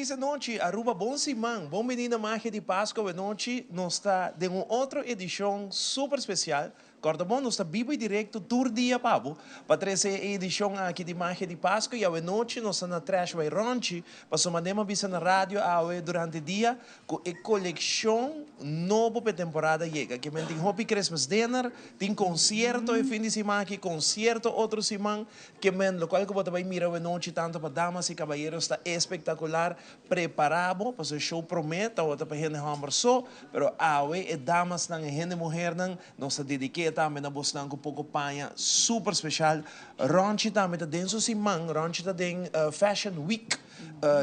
feliz noite, Aruba Bom Simão, bom menina Magia de Páscoa, noite, nós está de uma outra edição super especial. Corta bom, nós está vivo e direto tour dia pabo, para essa edição aqui de Magia de Páscoa, e a noite nós está na Trash by Ronchi, para somar uma visa na rádio durante o dia, com a coleção nova para a temporada chega, que tem Happy Christmas Dinner, tem concerto e fim de semana aqui, concerto outro semana, que lo qual que você vai mirar a noite tanto para damas e caballeros está espetacular, preparado, para o show promete, outra para gente hammer só, pero e damas nang gente mulher nang nós dediquei também na Boston com pouco panha super especial. Ronchi também está dentro de semana, Ronchi está dentro Fashion Week.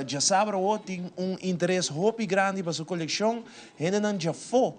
Já sabe tem interesse muito grande para sua coleção, gente não já foi.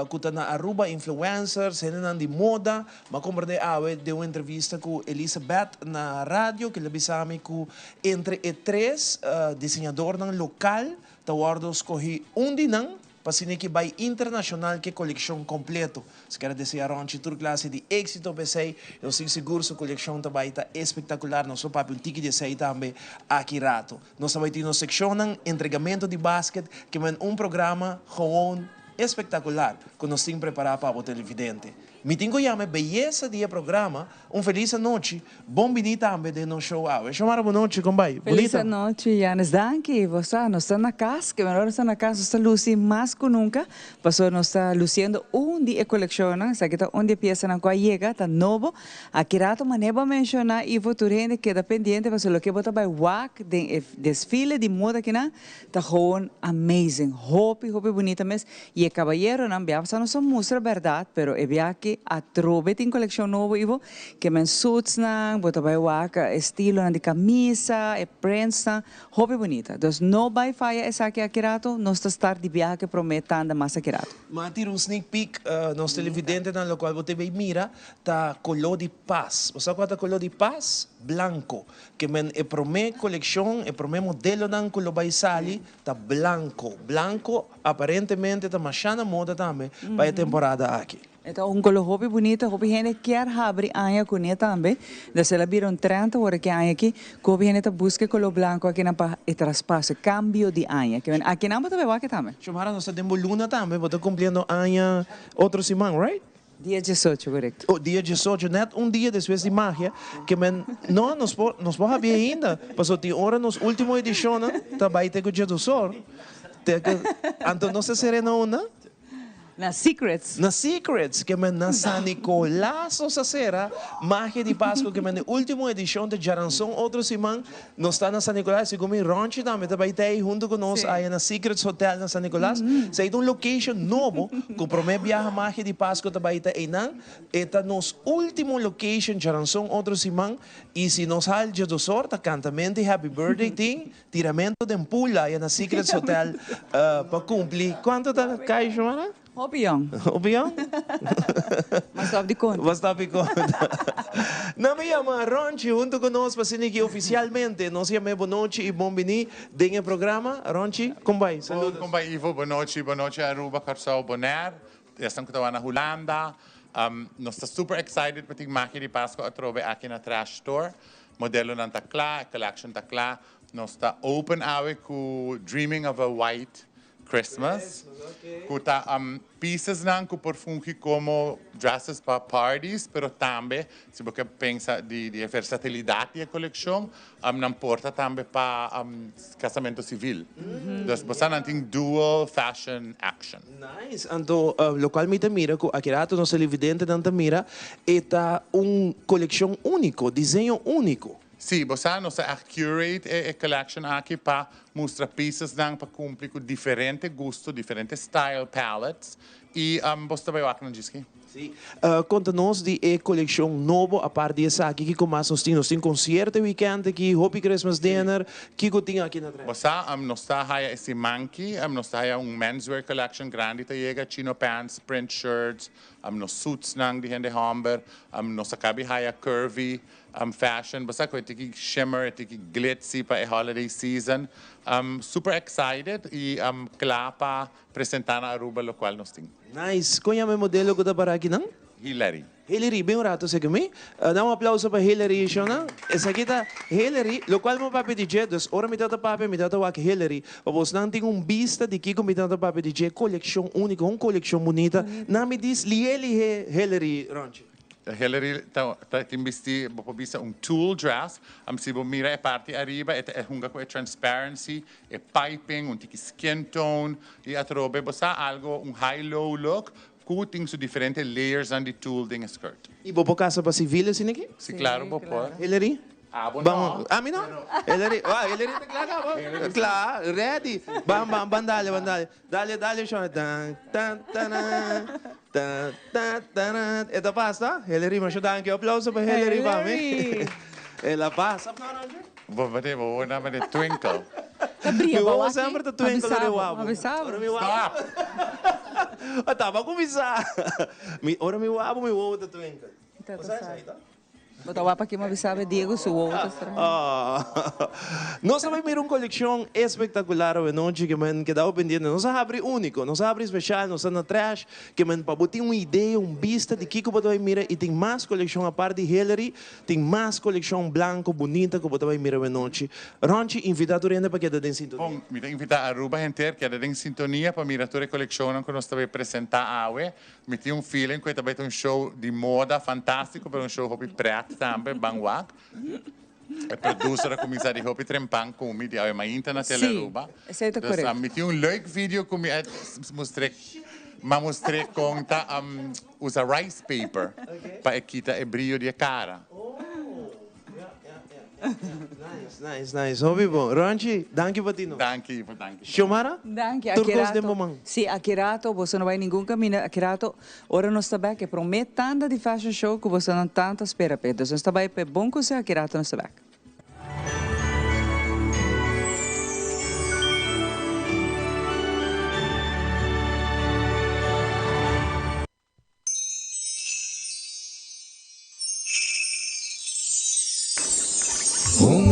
Que na Aruba influencers, gente de moda, mas como de uma entrevista com Elizabeth na rádio, que ele bisame que entre três desenhadores local, tá guardo escolhi dinang, para que vai internacional que coleção completo. Se quer dizer a Ronchi tour classe de êxito PC, eu sei seguro sua coleção também está espetacular, não só para um ticket de sei também aqui rato. Nós também temos secção entregamento de basquete, que é programa gewoon espetacular que nós temos preparado para o televidente. Me tenho que beleza de programa, feliz noite, bom vinda também de nosso show. Chamar boa noite, como vai? Feliz noite, Janes, danke. Você não está na casa, que melhor está na casa, está lucindo mais que nunca, passou não está lucindo dia coleção, sabe que está dia peça na qual chega, está novo. Aqui rato maneira mencionar e futuro gente queda pendiente, porque o que bota vai walk de desfile de moda aqui na, está gewoon amazing, hopi bonita mesmo. E o caballero não via, não só mostra verdade, pero é via que a trove tem coleção nova Ivo que men suits na bota vai waka estilo na de camisa e prints na hobby bonita dos no vai faia essa aqui rato nós estar de viagem que prometando mais aqui rato mas tira sneak peek nos televidente na local você vai mira tá color de paz você sabe qual é color de paz blanco que men e prome coleção e prome modelo nan color vai sali tá blanco aparentemente tá machana moda também para a temporada aqui. Então, color hobby bonita, hobby gente quer abrir anha com ele também. Desde ela viram 30 horas que anha aqui, hobby gente busca color branco aqui na para traspasso, cambio de anha. Que aqui não pode ver aqui também. Chamara nós temos luna também, vou cumprindo anha outro semana, right? Dia 18, correto. O dia 18, net dia depois de magia, que men não nos podemos abrir ainda, passou de hora nos última edição, tá vai ter que o dia do sol. Então não se serena uma. Na Secrets. Na Secrets, que é na San Nicolás, ou seja, Magia de Páscoa, que é na última edição de Jaranção, outro semana, nós está na San Nicolás, e como Ronchi também, também está aí junto com nós, aí na Secrets Hotel na San Nicolás, se é location novo, que promete viajar Magia de Páscoa também está aí, está nos último location, Jaranção, outro semana, e se nós há dia do sorte, cantamento de Happy Birthday, tem tiramento de pula aí na Secrets Hotel, para cumprir. Quanto está cai, Joana? Opião. Opião? Mas stop de conta. Mas stop de conta. Não me chama Ronchi, junto conosco, para que oficialmente nos chame boa noite e bom venir dentro do programa. Ronchi, como vai? Saludos. Como vai, Ivo? Boa noite, Aruba, Carçal, Bonaire. Estamos na Holanda. Nós estamos super excited para ter Magia de Páscoa a trove aqui na Trash Store. Modelo não está claro, collection está claro. Nós estamos open hour com Dreaming of a White Christmas. Kuta pieces nan ku por fungi como dresses para parties, pero também se você pensa de versatilidade da coleção, não porta também para casamento civil. Então você não tem dual fashion action. Nice. Então, local me mira que aqui rato nosso televidente não mira, é coleção único, desenho único. Sim, você não está curate a collection aqui para mostrar peças para cumprir com diferentes gostos, diferentes style palettes e você vai aqui no disco. Sim. Conta-nos de a coleção nova a parte dessa aqui que começa nós temos concerto weekend aqui, Happy Christmas Dinner, que tem aqui na trás. Você nós está aí esse monkey, nós está aí menswear collection grande, tá chega chino pants, print shirts, nós suits nang de gente hamber, nós acaba aí curvy fashion, basta ko tiki shimmer, tiki glitzy para a holiday season. Super excited e klar para apresentar na Aruba, lo qual nós temos. Nice. Conha meu modelo que dá para aqui, não? Hilary. Hillary, bem um rato sa kami. Dá um aplauso para Hillary, Shona. Essa aqui tá Hillary, lo qual mo papi DJ, dus ora mi tata papi, mi tata wak Hillary. Vamos não tem vista de Kiko mi tata papi DJ, coleção única, coleção bonita. Na me diz lieli Hillary, Ronchi. Hillary investi bisa tool dress, se você mira a parte arriba, é hunga com transparency, é piping, tiki skin tone, e atrobe bosa algo high-low look, cutting su diferentes layers on the tool ding skirt. E vou por casa para civil assim aqui? Sí, claro, claro. Hillary? Bom, a mim não? Hillary, Hillary tá claro, claro, ready. Bam, bandale. Dale, Shona. Ito pasta? Hillary, mas danke. Aplauso para Hillary, mami. Ela passa. Vou naman de twinkle. Eu sempre te twinkle na rewabo. Stop! Tava começar. Ora mi wabo, mi wo te twinkle. Bota wapa aqui uma bisabe Diego suou. Nós vamos ver uma coleção espetacular hoje noite que man que dá pendiente. Nós abre único, nós abre especial, nós na trash que man para botar uma ideia, vista de que você vai mirar e tem mais coleção a parte de Hillary, tem mais coleção branco bonita que você vai mirar hoje noite. Ronchi invitado rende para que dê sintonia. Bom, me invita a Aruba inteira que dê sintonia para mirar toda a coleção que nós estamos apresentar hoje. Me tem feeling que vai ter show de moda fantástico, para show hobby preto também, bangwak. A produtora começa a hobby trempang comi de uma internet na Aruba. Sim, é correto. Me tem leuk vídeo que me mostrei com usa rice paper para quitar o brilho de cara. Nice. Hobby bom. Ronchi, danke patino. Danke. Shomara? Danke, Turcos de momang. Sim, Akirato, você não vai nenhum caminho. Akirato, ora nós está bem, que promete tanta de fashion show que você não tanto espera. Então, nós está bem, é bom que você Akirato nós está bem.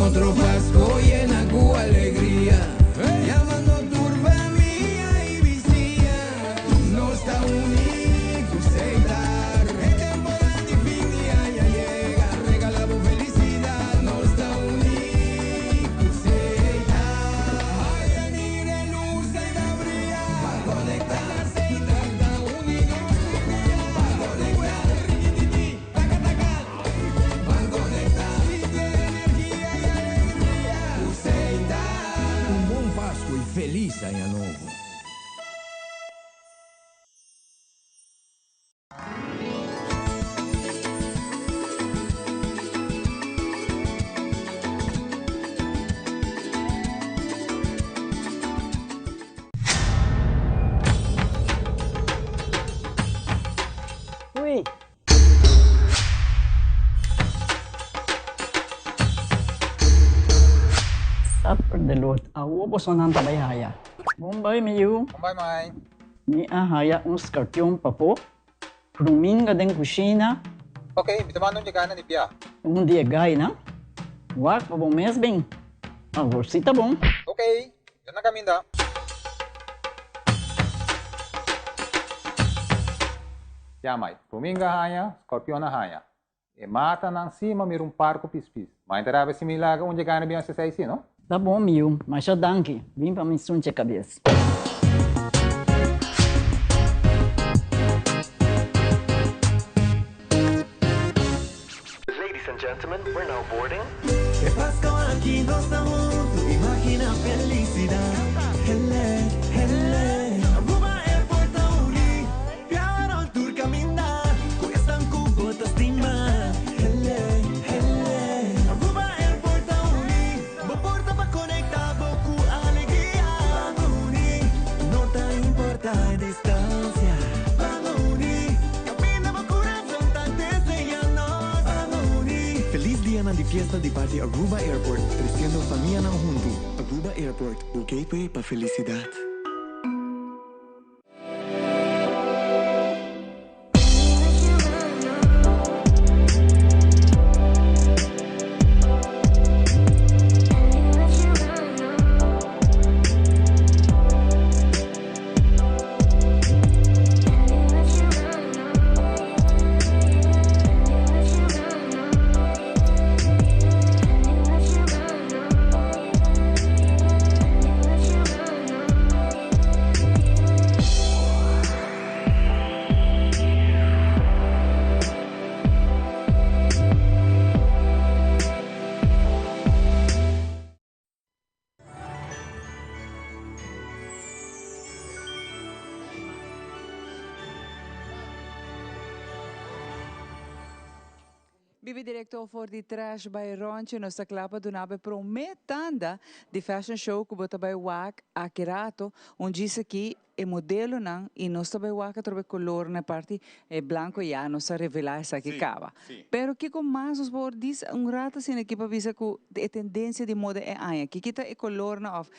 Otro Pascua llena con alegría, llamando turba mía y vicía, no está único aceitar, el temporada de fin de año llega, regalamos felicidad, no está único aceitar, ay, mire luz y da brillar, para conectar, aceitar, está único aceitar, para conectar, riquititi, taca, para conectar. Feliz Año Novo. Uy. Upper the load. Ako po sonan tabay haya. Bombay miyu. Bombay mai. Ni haya uns cartão papo. Pruminga den kusina. Okay, bitamano niya ka na ni Pia. Dia gay na. Wak pa bom mes bem. Agora si tá bom. Okay, yan na kami da. Ya mai, Puminga haya, Scorpion na haya. E mata nang cima mir parco pispis. Mas interava se milaga onde ganha bem essa aí, não? Tá bom, miu. Mas já danke. Vim pra me sunte a cabeça. Ladies and gentlemen, we're now boarding. Que Pascua aquí no estamos, imagina felicidad. Hele, hele, Aruba Airport Auri, piano tour caminar, cuestan cubotas estima. Hele, hele, Aruba Airport Auri, porta pa conectar boku alegria. Auri, no te importa a distancia. Auri, camina por corazón tan deseanos. Auri, feliz día de fiesta de parte Aruba Airport, creciendo familia na junto. Aruba Airport, o gateway para felicidad. Bibi directo for di trash by Ronchi, nossa clapa do nabe prometanda de fashion show que bota by wak akirato, disse aqui é modelo não e nós também wak trobe color na parte é branco e já nós revelar essa que cava. Pero que com mais os por diz rata assim aqui para visa que a tendência de moda é aí que kita é color na of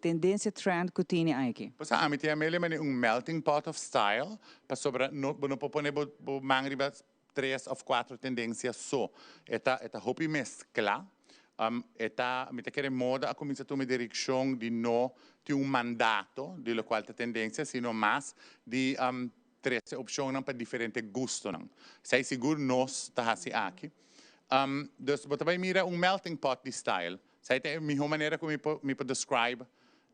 tendência trend que tem aí aqui. Pois a mim tem mane melting pot of style para sobra no popone bo mangriba 3 ou 4 tendências só. Eta hopi mescla. Eta mi te quere moda a cominciato uma direção de não ter mandato de lo qual te tendência, sino mais de 13 opções para diferentes gostos. Sei seguro nós tá assim aqui. Dus você vai mirar melting pot de style. Sei te minha maneira como me pode describe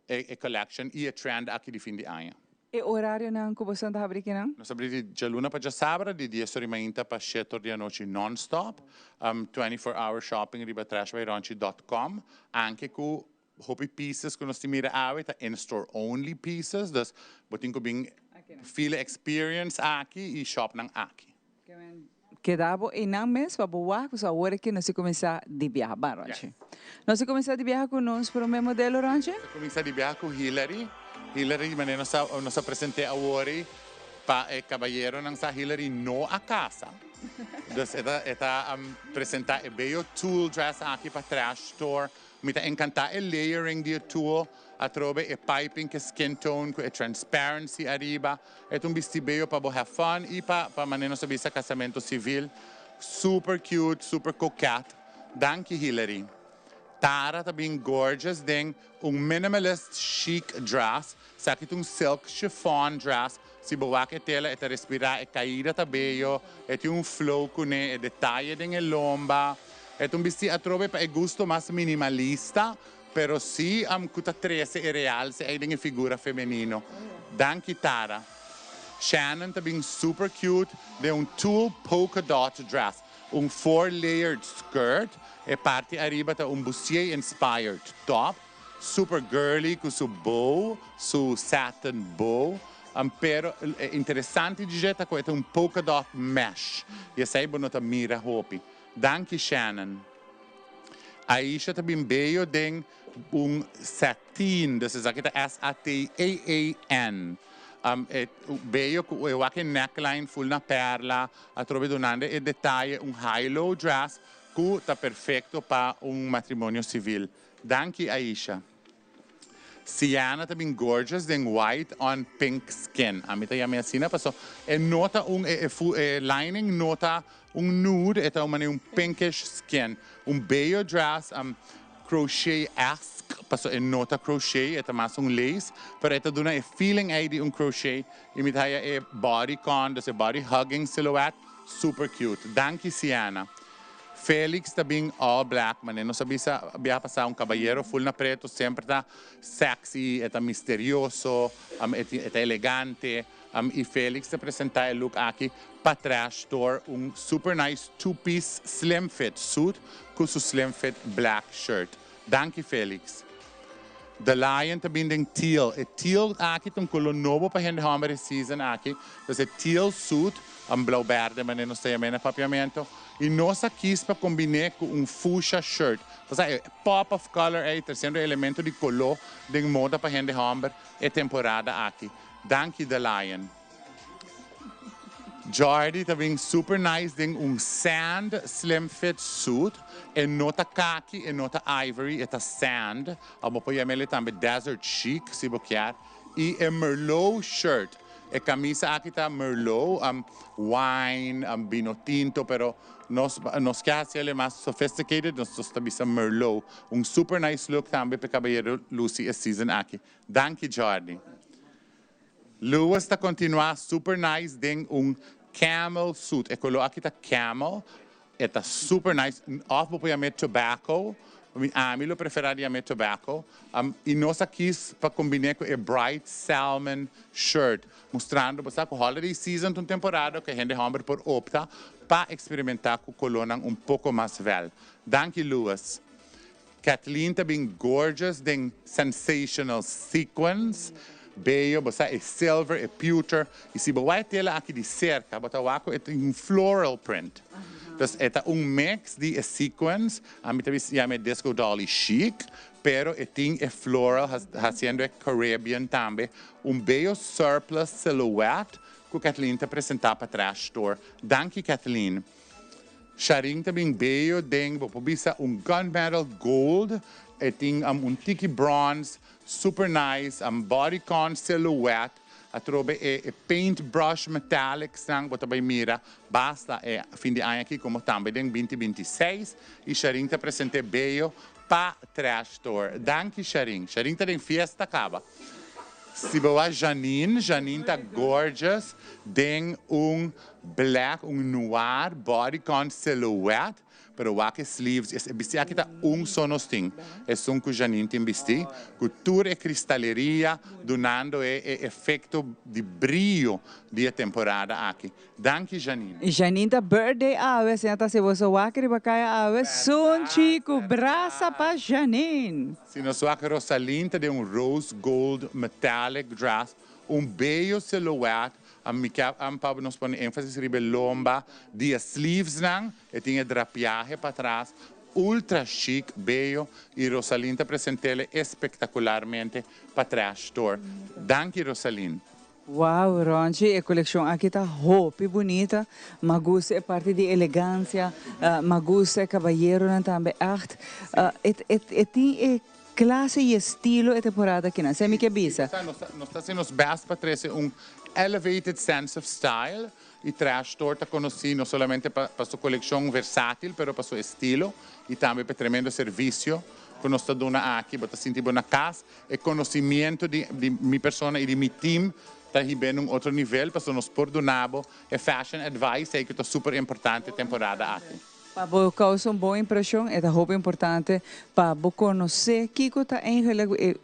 a collection e a trend aqui de fim de ano. E horário não que você anda abrindo não? Nós abrimos de luna para sábado, de 10 horas para 7 horas da noite non-stop. 24-hour shopping riba trashbyronchi.com. Anche com hopi pieces que nós temos tá in-store only pieces. Dus botin ko bing feel experience aqui e shop nang aqui. Quedava em um mês para boa, que a hora que nós começar de viajar, Ronchi. Nós começar de viajar conosco para o meu modelo, Ronchi? Começar de viajar com Hillary. Hillary, mas nós apresentei a Ori para o cavalheiro não sa Hillary no a casa. Então, esta apresentar o bello tool dress aqui para trash store. Me tá encantar o layering de tool, a trobe o piping que skin tone, com a transparency arriba. É vestido bello para have fun e para maneira saber esse casamento civil. Super cute, super coquette. Danke Hillary. Tara tá bem gorgeous, tem minimalist chic dress, sabe que silk chiffon dress, se boa que tela é respirar, é caída tá bello, é flow com é detalhe tem lomba, é vestido a trobe para gosto mais minimalista, pero si cuta 13 é real, se é tem figura feminino. Danke Tara. Shannon tá bem super cute, tem tulle polka dot dress, 4-layered skirt, e parte arriba tá bustier inspired top, super girly com su bow, su satin bow, pero interessante de jeito que é polka dot mesh. E sai bonita mira hopi. Danke Shannon. Aisha tá bem bello tem satin, das é aqui tá S-A-T-A-A-N. Bello com o neckline full na perla, a trobe donande e detalhe high-low dress que está perfeito para matrimônio civil. Danke, Aisha. Sienna também gorgeous, tem white on pink skin. A mim tá me assim, passou. E nota lining nota nude, é uma pinkish skin. Bello dress, crochet-esque, passou. E nota crochet, é mais lace, pero é duna feeling aí de crochet. E me tá bodycon, das body hugging silhouette, super cute. Danke, Sienna. Felix também all black, mas não sabia se havia passado cavalheiro full na preto, sempre tá sexy, tá misterioso, tá elegante. E Felix te apresenta o look aqui para trash store, super nice two-piece slim fit suit com su slim fit black shirt. Danke Felix. The Lion também tem teal. E teal aqui tem color novo para gente hammer season aqui. Então é teal suit, blau verde, mas não sei a papiamento. E nós aqui para combinar com fuchsia shirt. Então é pop of color aí, terceiro elemento de color de moda para gente hammer é temporada aqui. Danke The Lion. Jordi também super nice, tem sand slim fit suit, e nota khaki, e nota ivory, eta sand, amo poi amele também desert chic, se boquear, e merlot shirt, e camisa aqui tá merlot, wine, vino tinto, pero nos que hace ele mais sophisticated, nos está merlot, super nice look também para caballero Lucy e season aqui. Danke Jordi. Lewis está continuar super nice, tem camel suit. E quello aqui tá camel, tá super nice. Off po met tobacco. Mi lo preferaria met tobacco. E nós aqui para combinar com a bright salmon shirt, mostrando que o holiday season de temporada que a gente hammer por opta para experimentar com color pouco mais velho. Danke Lewis. Kathleen tá bem gorgeous, tem sensational sequins. Bello, você é silver, é pewter. E se você tela aqui de cerca, você vai com floral print. Entonces, esta mix de sequence, a mí también se llama Disco Dolly Chic, pero tiene floral, haciendo Caribbean también, bello surplus silhouette que Kathleen te presentaba para Trash Store. Danke, Kathleen. Sharing também bello, tem bisa gunmetal gold, tem tiki bronze, super nice, bodycon silhouette, atrobe paintbrush metallic sang, bota bay mira, basta fin de ano aqui como também tem 2026 e Sharing te presente bello pa Trash Store. Danke, Sharing. Sharing tem fiesta acaba. Se boa Janine tá gorgeous, tem black, noir bodycon silhouette, pero wake sleeves, vesti aqui tá sonosting, que Janine tem vesti, cultura e cristaleria, donando efeito de brilho de temporada aqui. Danke, Janine. E Janine tá birthday ave, senta se você wake bacaya ave, sun chico, braça pa Janine. Se nós wake Rosalinda de rose gold metallic dress, bello silhouette, Pablo nos põe ênfase sobre lomba, de sleeves nang, e tinha drapeaje para trás, ultra chic, bello, e Rosalinda presentele espetacularmente para Trash Store. Danke, Rosalinda. Wow, Ronchi, a coleção aqui está roupa bonita, mas é parte de elegância, mas é cavalheiro também, arte, tem classe e estilo e temporada aqui, não sei que bisa. Nós estamos sendo os best para trazer elevated sense of style e Trash Store está conhecido não somente para sua coleção versátil, mas para seu estilo e também para tremendo serviço que nós estamos dando aqui, para sentir na casa e conhecimento de minha pessoa e de meu time está bem em outro nível, para nós por donabo e fashion advice que é super importante temporada aqui. Para você causar uma boa impressão, é roupa importante para você conhecer que está em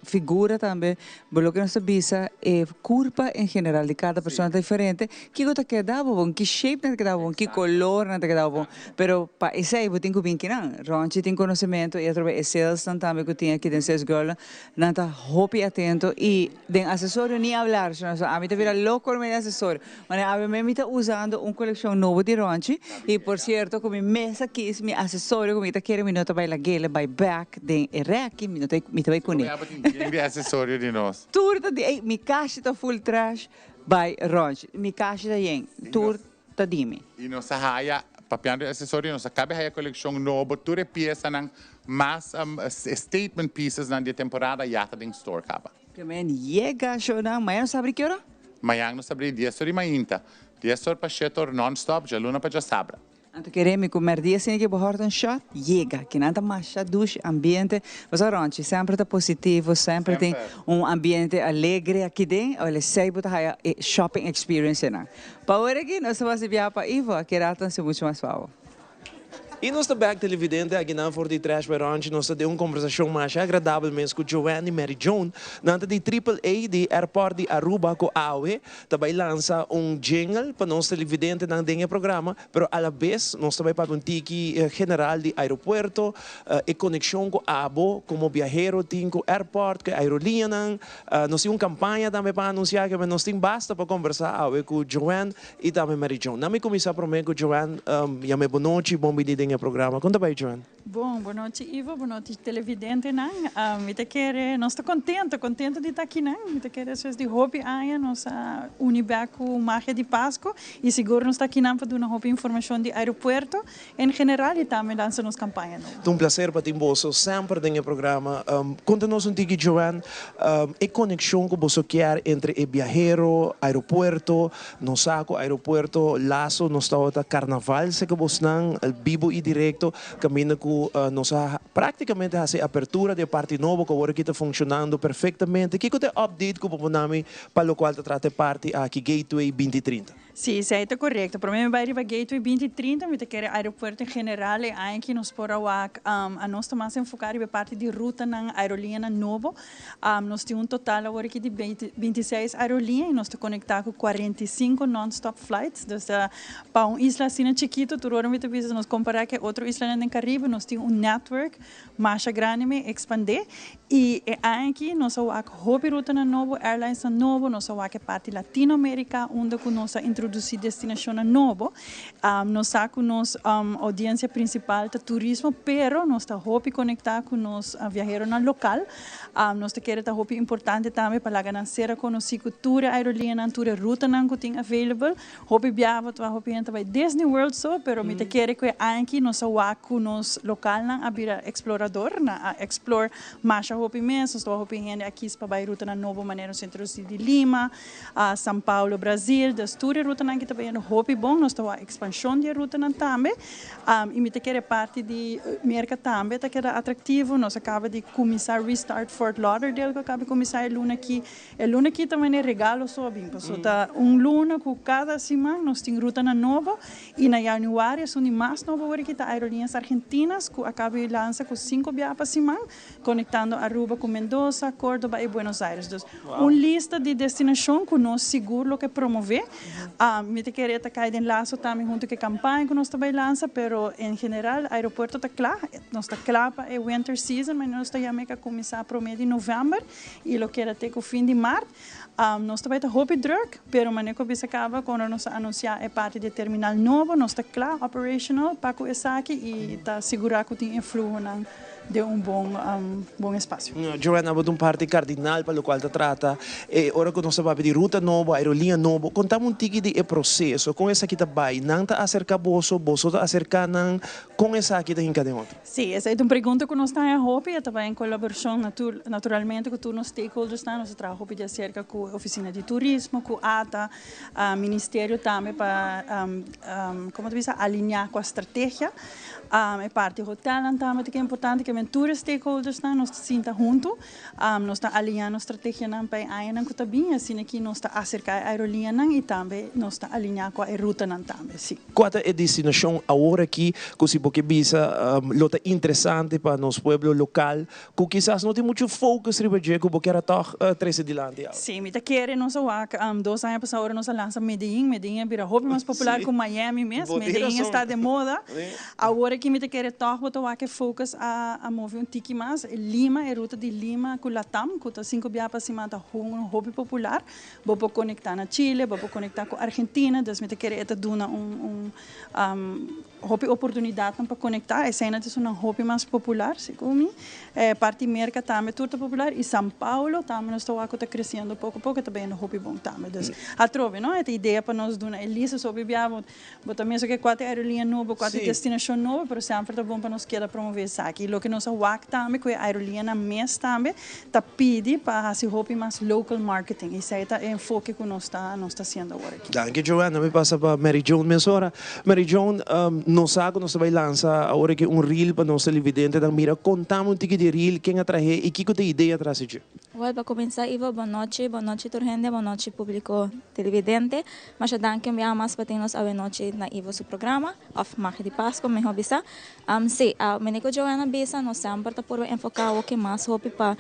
figura também, porque que nós visa é curva em geral de cada pessoa diferente, que está queda bom, que shape não queda bom, que color não queda bom, pero para isso aí você tem que vir que não, Ronchi tem conhecimento e através sales também que tem aqui dentro das girls, não está roupa atento e de acessório nem falar, a mim tá vira louco com acessório, mas a mim está usando coleção nova de Ronchi e por certo como mês aqui é meu acessório como está querendo minuto vai la gele vai back de aqui minuto vai com ele Tem acessório de nós. turta de mi caixa está full trash vai Ronchi mi caixa está yen turta dime E nossa raia papiando acessório nossa cabe a coleção nova tudo peça nang mas statement pieces na de temporada já está em store caba. que men llega show não mas não sabe que hora Mayang nos abrir 10 horas mainta 10 horas para chetor non-stop já luna para já sabra. Anto queremos comer dia sem que borrar um shot, chega, que nada mais duche, ambiente, mas Ronchi sempre está positivo, sempre tem ambiente alegre aqui dentro, olha, sempre está shopping experience na. Para hoje aqui nós vamos viajar para Ivo, que era tão muito mais fácil. E nós back televidente aqui na For the Trash by Ronchi, nós temos uma conversação mais agradável mesmo com Joanne e Mary Joan, nanta de AAA de aeroporto de Aruba com AUE, também lança jingle para nós televidente na dengue programa, pero a la vez nós também para um tiki general de aeroporto e conexão com Abo, como viajero tem com airport, com aerolínea, nós temos uma campanha também para anunciar que nós temos basta para conversar AUE com Joanne e também Mary Joan. Nami começar primeiro com Joanne, já me boa noite, bom dia em programa. Conta bem, Joanne. Bom, boa noite, Ivo, boa noite, televidente, não? Nós estamos contente de estar aqui, não? Me te quer de roupa, nossa Unibeco Magia de Páscoa, e seguro nós estamos aqui não para dar uma roupa informação de aeroporto, em geral, e também dança nos campanha. É um prazer para ter você sempre no programa. Conta-nos pouco, Joanne, a conexão que você quer entre o viajero, aeroporto, no saco, aeroporto, laço, no estado carnaval, se que você não, vivo e direto, caminho com nós praticamente a abertura de parte nova que agora está funcionando perfeitamente. Que é o update que o nome para o qual trata parte aqui Gateway 2030? Sim, isso é correto. Para mim, vai arribar Gateway 2030, me quer aeroporto em geral, e aqui nós podemos a nós estamos enfocar em parte de ruta na aerolínea novo. Nós temos total agora aqui de 26 aerolíneas e nós estamos conectados com 45 non-stop flights. Então, para uma isla assim chiquita, tu agora me visa nos comparar com outra isla no Caribe, nós temos network mais grande me expandir e aqui nós temos a ruta na novo, airlines na novo, nós temos a parte Latinoamérica, onde nós introduzimos introduzir destinação novo. Nós está com nossa audiência principal de turismo, pero nós está hopi conectar com os viajeros no local. Nós está querendo hopi importante também para ganhar conhecer cultura aerolínea, cultura ruta que tem available. Hopi viava, hopi entra vai Disney World so, pero me te quer que aqui nós com nos local na abira explorador na explore mais hopi mesmo, estou hopi gente aqui para vai ruta na nova maneira no centro de Lima, São Paulo, Brasil, da tour ruta na que também hopi bom, nós está a expansão de ruta na também. E me te quer parte de mercado também, tá quer atrativo, nós acaba de começar Restart Fort Lauderdale, que acaba de começar luna aqui também é regalo só bem, so tá luna com cada semana nós tem ruta na nova e na januário são de mais nova hora que tá aerolíneas argentinas que acaba de lançar com 5 viagens por semana, conectando Aruba com Mendoza, Córdoba e Buenos Aires. Então, lista de destinação que nós seguro que promover. Me te querer tá cair em laço também junto com a campanha que nós também lança, pero em geral o aeroporto tá claro, nós tá claro para a winter season, mas nós tá já meio começar a prometer em novembro e lo que era até o fim de março. Nós também está hopi druk, pero maneco bisa acaba quando nós anunciar é parte de terminal novo, nós está claro, operational, para o aqui e está segurar que tem influo de bom espaço. Joanna, há parte cardinal para o qual te trata. E ora que nós estamos de ruta nova, aerolínea nova, contamos tigre de processo com essa que está vai, não está acerca bolso está acerca com essa aqui da encadeia outra. Sim, essa é uma pergunta que nós estamos a hopi, e também em colaboração naturalmente com todos os stakeholders, nós trabalhamos de acerca com a oficina de turismo, com a ATA, o ministério também para, como tu diz, alinhar com a estratégia. É parte do hotel também que é importante que todos os stakeholders nós sinta junto, nós está alinhando a estratégia para a que está bem, assim que nós está acercar a aerolínea e também nós está alinhar com a ruta também, sim. Qual é a destinação agora aqui que se pode bisa lota interessante para nosso povo local, que quizás não tem muito foco sobre o porque era tão 13 de lá. Sim, me quer nós wak 2 anos passados nós lança Medellín vira hobby mais popular com Miami mesmo, Medellín está de moda. Agora que me quer tocar botar wak focus a mover tiki mais Lima, a ruta de Lima com Latam, que tá 5 dias para cima tá hobby popular, vou conectar na Chile, vou conectar com Argentina, então me quer eta duna hobby oportunidade para conectar, essa ainda é uma hobby mais popular, segundo parte merca também tudo popular e São Paulo também nós está crescendo pouco a pouco também é um hobby bom também, então a trove, não é a ideia para nós duna elisa sobre viajar, botar mesmo que 4 aerolínea nova, 4 destinação nova, pero sempre tá bom para nós querer promover isso aqui, e lo que nós WAC também com a aerolínea mês também tá pede para esse hobby mais local marketing, isso aí tá enfoque que nós está sendo agora aqui. Danke Joanna, me passa para Mary Joan Mensora. Mary Joan, nós vai lançar agora que reel para nós televidente, então mira, contamos um tique de reel, quem atrair e que tem ideia atrás disso. Well, para começar, Ivo, boa noite turgente, boa noite público televidente. Mas eu danke mais para termos a noite na Ivo seu programa, of Magia de Páscoa, me bisa. Sim, a Menico Joana bisa, nós sempre está por enfocar o que mais hopi para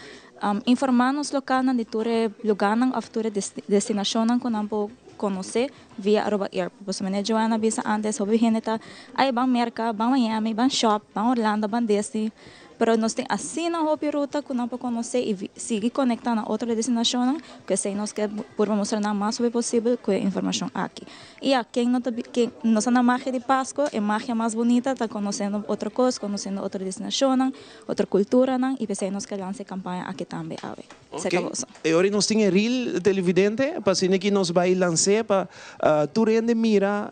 informar nos local na de ture lugar na of ture destinação na kunampo conhecer via Aruba Airport. Pois a Joana bisa antes hobi hineta ay bang merka, bang Miami, bang shop, bang Orlando, bang Disney. Pero nós tem assim na hopi ruta que não podemos conhecer e seguir conectando a outra destinação, que sei nós que por mostrar o mais possível com a informação aqui. E quem nós na magia de Páscoa é magia mais bonita, está conhecendo outra coisa, conhecendo outra destinação, outra cultura, e pensei nós que lança campanha aqui também. Okay. E agora nós temos reel televidente, para assim que nós vai lançar para turende mira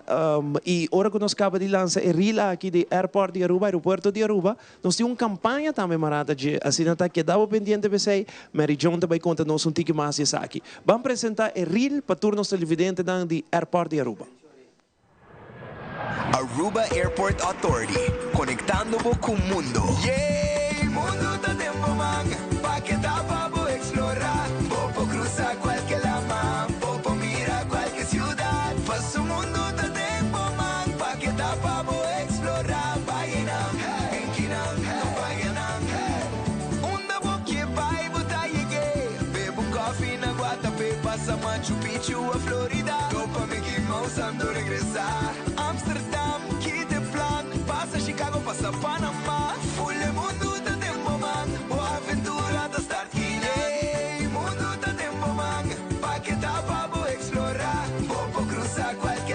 e agora que nós acaba de lançar reel aqui de aeroporto de Aruba, nós temos campanha também marada de assim até que dava pendente para Mary Joan também conta nós tique mais isso aqui. Vamos apresentar reel para turnos televidente de aeroporto de Aruba. Aruba Airport Authority, conectando com o mundo. Yeah, mundo tá tempo man, pa que dá para explorar, vou cruzar qualquer lama, vou mirar qualquer ciudad, faço o mundo tá tempo man, pa que dá para explorar, Bainam, Enkinam, no Bainam, onda boque vai botar lleguei, bebo coffee na Guatapé, passa Machu Picchu a Florida, tô pa Mickey Mouse ando regressar, Amsterdam, que de plan, passa Chicago, passa Panamá, full mundo tá tempo man, o aventura tá start mundo tá tempo man, pa que dá para explorar, vou cruzar qualquer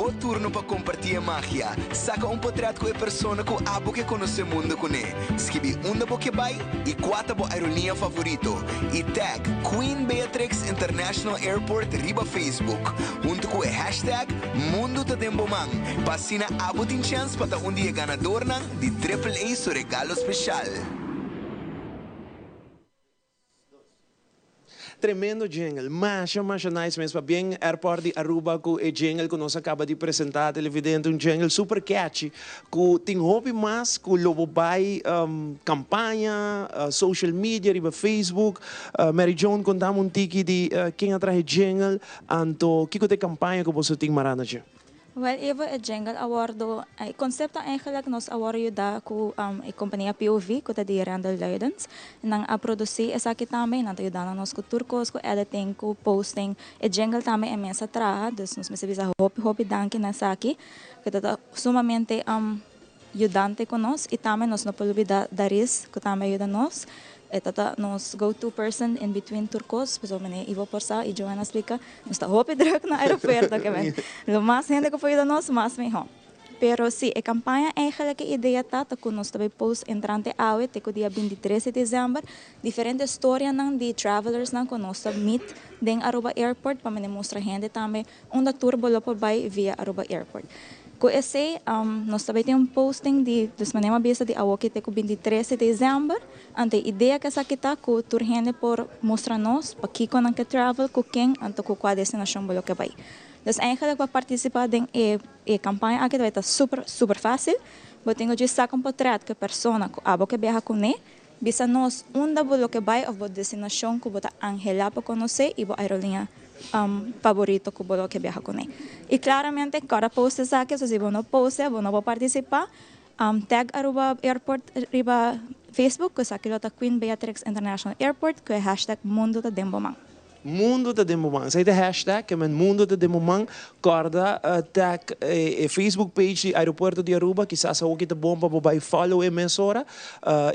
bom turno para compartir a magia. Saca portrait com a pessoa que abo que conhece o mundo com ele. Escreve bo que vai e quatro bo aerolinha favorito. E tag Queen Beatrix International Airport riba Facebook. Junto com o hashtag Mundo ta Dembomang. Passina abo tem chance para dia ganador de AAA su regalo especial. Tremendo jingle, mas nice mesmo, bem airport de Aruba com o jingle que nós acaba de apresentar, televidente, jingle super catchy, que tem hobby mais, que lobo vai campanha, social media, riba Facebook, Mary Joan contamos tiki de quem atrás jingle, anto, que tem campanha que você tem marana já? Well, even a jingle awardo, ay concept eigenlijk nos awardo da ku a companhia POV ku di Randall Leidens nang a produzir esa que também nang ayudando nos ku turcos ku editing ku posting a jingle também é mensa traha, dus nos mesebisa hopi danke na saki que tá sumamente ajudante com nós e também nos não pode olvidar Daris que também ajuda nós. Tata nos go-to person in between turcos, pues omene Ivo Porsa e Joana explica, nos está hopi druk na aeropuerto que ven. Lo más gente que foi da nós, mais melhor. Pero sim, a campanha eigenlijk a ideia tá que nós também post entrante awe, te dia 23 de dezembro, diferente história nang de travelers nang que nós meet den Aruba Airport para mostrar gente também onde turbo lopo vai via Aruba Airport. Com esse, nós também temos posting de manhã bisa de awo que com 23 de dezembro, ante ideia que essa kita com tur gente por mostrar nós, para que com que travel com quem, ante com qual destinação bolo que vai. Dus eigenlijk para participar de campanha aqui vai estar super fácil. Eu tenho de sacar portrait que persona que abo que viaja com ele, bisa nós onde bolo que vai ou destinação que bota angela para conhecer e bo aerolinha favorito que bolo que viaja com ele. E claramente cada post aqui, se você não posta, você não vai participar. Tag Aruba Airport riba Facebook, que aqui lota Queen Beatrix International Airport, que é hashtag Mundo da Dembomang. Mundo da Dembomang. Sai da hashtag, que é Mundo da Dembomang, corda tag Facebook page de Aeroporto de Aruba, que sa o kita bom para vai follow emissora,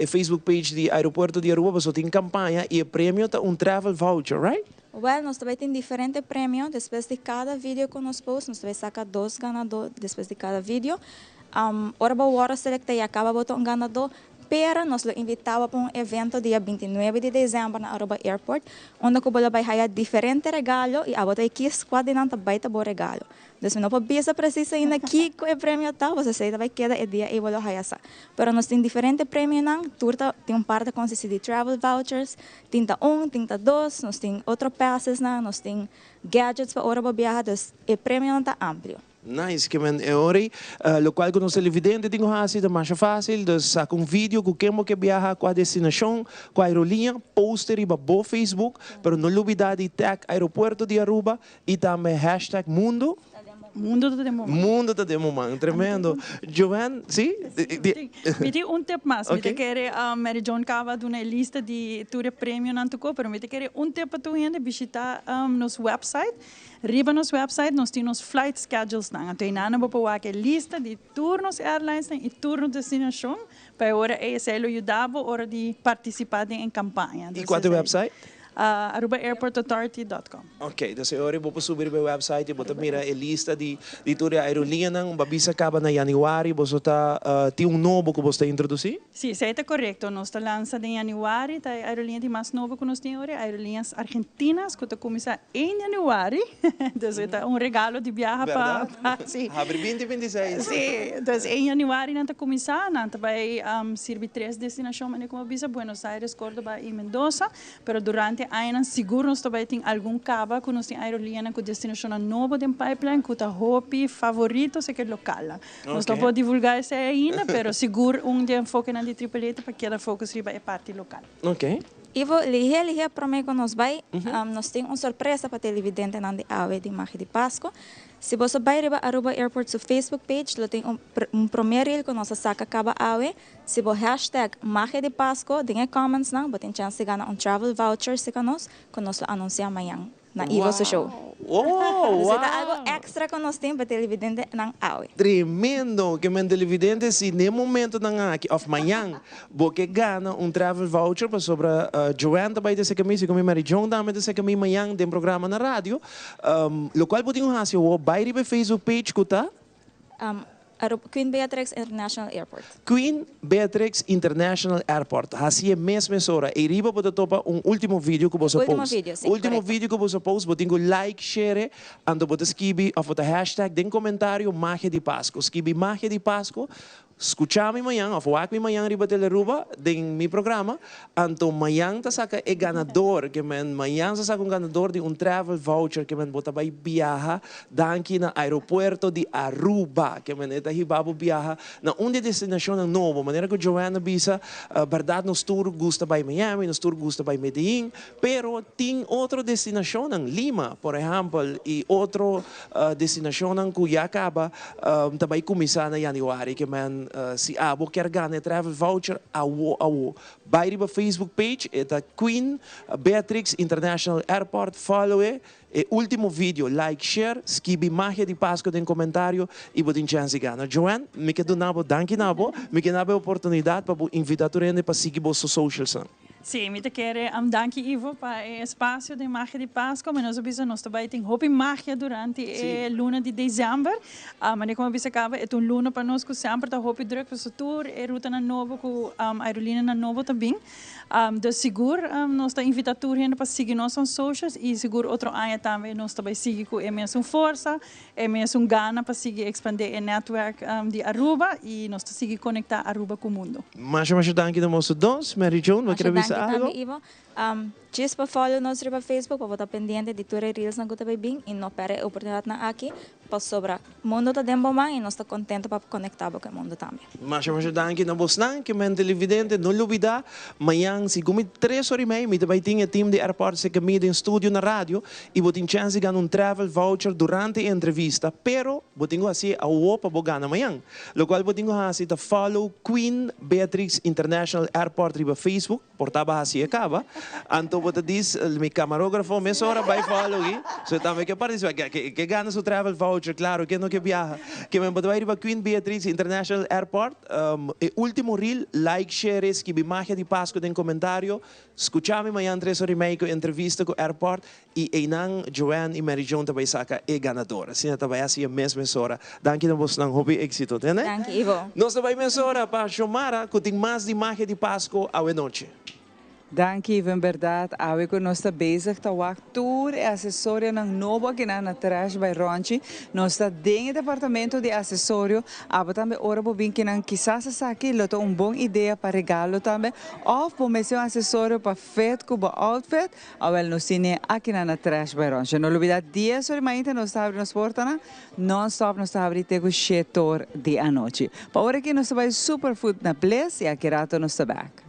Facebook page de Aeroporto de Aruba, você tem campanha e o prêmio tá travel voucher, right? Well, nós também temos diferentes prêmios, depois de cada vídeo que nós postamos, nós também saca 2 ganadores depois de cada vídeo. Hora selecta e acaba botando ganador, pero nós lo invitava para evento dia 29 de dezembro na Aruba Airport, onde o bola vai ganhar diferente regalo e a bota aqui squad não tá baita bom regalo. Então, não pode bisa precisa ainda aqui com o prêmio tal, você sei vai queda e dia e bola ganhar essa. Pero nós temos diferentes prêmios não, turta tem parte consiste de travel vouchers, tinta 1, tinta 2, nós temos outro passes não, nós temos gadgets para hora para viajar, então o prêmio não tá amplo. Nice, que men ori, lo qual que nos televidente tenho assim da mais fácil, de sacar vídeo com quem que viaja com a destinação, com a aerolinha, poster e bo Facebook, pero não olvidar de tag Aeroporto de Aruba e também hashtag Mundo. Mundo da Dembomang. Mundo da Dembomang, tremendo. Jovan, sim? Miti tip mais, miti quer Mary Joan Cava de uma lista de tour prêmio não tocou, pero miti quer tip para tu gente visitar nos website. Riba nos website nós temos flight schedules não, então ainda vou pôr aqui lista de turnos airlines e turnos destinação para hora é se ele ajudava hora de participar em campanha. E qual é o website? ArubaAirportAuthority.com. Ok, então agora vou subir para o website e vou mirar a lista de tour aerolinha não, babisa acaba na januário, você tá tem novo que você introduzir? Sim, isso está correto. Nós está lançando em januário, tá a aerolinha de mais nova que nós temos agora, aerolinhas argentinas que está começar em januário. Então é regalo de viagem para sim. Abre 2026. Sim, então em januário não está começar, não vai servir 3 destinações, mas como avisa Buenos Aires, Córdoba e Mendoza, pero durante ainda seguro nós também tem algum caba que nós tem aerolinha com destinação nova de pipeline que tá hopi favorito se que local. Nós não podemos divulgar isso ainda, pero seguro dia foco na de tripleta para que ela foco riba é parte local. Ok. Ivo, lihe prometo nos vai, nós temos uma surpresa para televidente na de AWE de Magia de Páscoa. Se você vai riba Aruba Airport su Facebook page, lo tem primeiro reel que nós saca acaba AWE. Se você hashtag Magia de Páscoa, tem comments não, você tem chance de ganhar travel voucher se que nós anunciar amanhã na Ivo sa show. Oh, Dus wow. ito algo extra ko nos tem para televidente ng awe. Tremendo, que men televidente se nem momento na aqui of manhã, porque gana travel voucher para sobre Joanne também desse caminho, se como Mary John também desse caminho manhã tem programa na rádio, lo qual podemos fazer o baile no Facebook page kuta Queen Beatrix International Airport. Queen Beatrix International Airport. Assim é mesmo hora. E riba pode topar último vídeo que você Último post. vídeo, sim, Último correcto. vídeo que você post, botinho like, share, ando bote escrever of the hashtag den comentário Magia de Páscoa. Escrever Magia de Páscoa. Escuchame amanhã, ou aqui amanhã riba teleruba de mi programa, anto amanhã ta saca é ganador, que men amanhã ta saca ganador de travel voucher que men bota vai viaja daqui na aeroporto de Aruba, que men eta hibabo viaja na destinação novo, maneira que Joanna bisa, verdade nos tour gusta vai Miami, nos tour gusta vai Medellín, pero tem outra destinação em Lima, por exemplo, e outra destinação em Cuyacaba, também começar na Januário, que men si abo quer ganhar travel voucher awo. Vai riba Facebook page, eta Queen Beatrix International Airport, follow e último vídeo, like, share, escrevi Magia de Páscoa em comentário e botem chance de ganhar. Joanne, me quedo nabo, danke nabo, me quedo nabo oportunidade para invitar tu para seguir vossos socials. Sim, me te quero danke Ivo para o espaço de Magia de Páscoa, mas nós vamos nós também tem hopi magia durante a luna de dezembro, mas como você acaba é luna para nós que sempre tá hopi druk para o tour, é ruta na novo com aerolínea na novo também, de seguro nós tá invitar tour para seguir nossos socials e seguro outro ano também nós também seguir com a mesma força, a mesma gana para seguir expandir o network de Aruba e nós tá seguir conectar Aruba com o mundo. Mas danke de moço dos, Mary John, vai querer avisar algo? Ivo, just para follow nos para Facebook, para estar pendiente de tudo reels na guta bem e não perde a oportunidade na aqui para sobra mundo tá dembo man e nós está contente para conectar com o mundo também. Mas danke na bosnan que men televidente não olvidar, amanhã se como 3h30 me também tinha time de aeroporto se caminho em estúdio na rádio e botin chance de ganhar travel voucher durante a entrevista, pero botinho assim a opa bogar amanhã. Lo qual botinho assim da follow Queen Beatrix International Airport riba Facebook, portava assim acaba. Anto bota diz mi camarógrafo me hora vai follow aqui. So também que parece que ganha o travel voucher, claro, que não que viaja. Que me bota vai riba Queen Beatrix International Airport, último reel, like, share, escrevi Magia de Páscoa em comentário. Escuchame amanhã 3h30 com entrevista com o airport e Einan, Joanne e Mary John também saca é ganadora. Assim também assim a mesma hora. Danke na você não hobby êxito, né? Danke Ivo. Nós também mesma hora para chamar que tem mais de Magia de Páscoa à noite. Danke, Ivo, em verdade. Awe ko nós está bezig te wak tour e assessorio ng novo aqui na Trash by Ronchi. Nós está dentro do departamento de assessorio. Aba também ora po bin kinang quizás sa aqui loto bom ideia para regalo também. Of po mesmo assessorio para fet ko ba outfit. Awel no sine aqui na Trash by Ronchi. No olvidar 10 horas mainta nós está abrindo as portas non-stop nós está abrindo tego 7 horas de a noite. Pa ora aqui nós está superfood na place e aqui rato nós está back.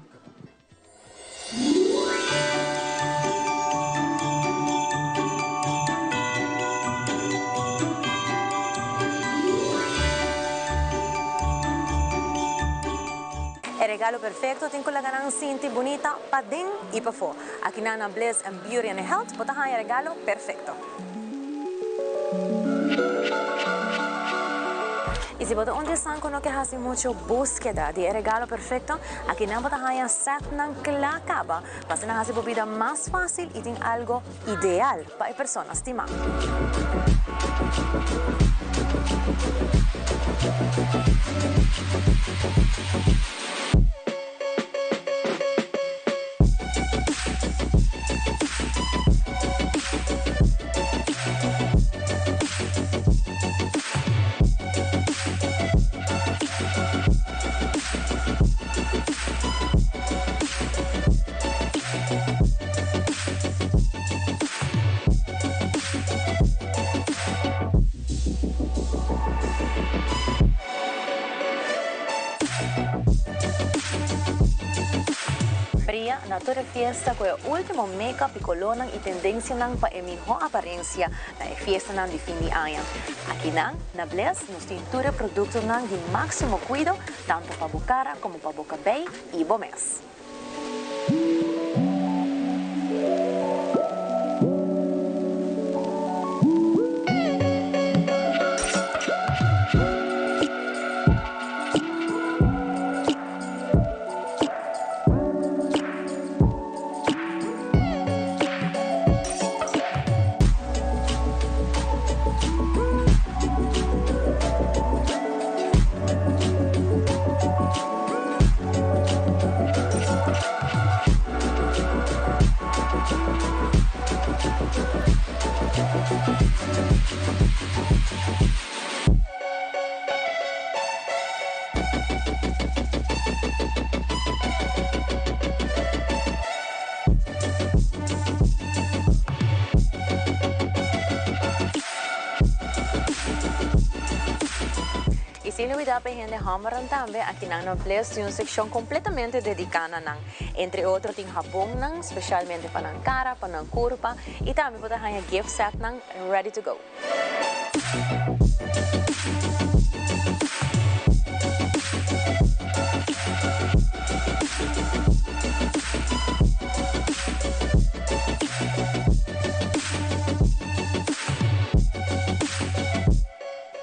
El regalo perfecto tem que la ganan cinti bonita pa din y pa fo. Aquí na Bliss and Beauty and Health, potahan el regalo perfecto. Y si vos onde están con lo que hace mucho búsqueda de regalo perfecto, aquí na potahan set ng klakaba, para na hace vida más fácil y tiene algo ideal para personas estimar. Na toda fiesta com o último make-up e colonang e tendência nang pa emiho aparência na fiesta nang de fim de ano. Aqui nang na Bliss nos tem todo produto nang de máximo cuidado tanto para a cara como para o cabelo e o mês. Cecilia Huidape Hende Hamaran tambe aqui na Noblesse uma seção completamente dedicada nang entre outros ting Japão nang especialmente para nang cara, para nang curva e também para hanya gift set nang ready to go.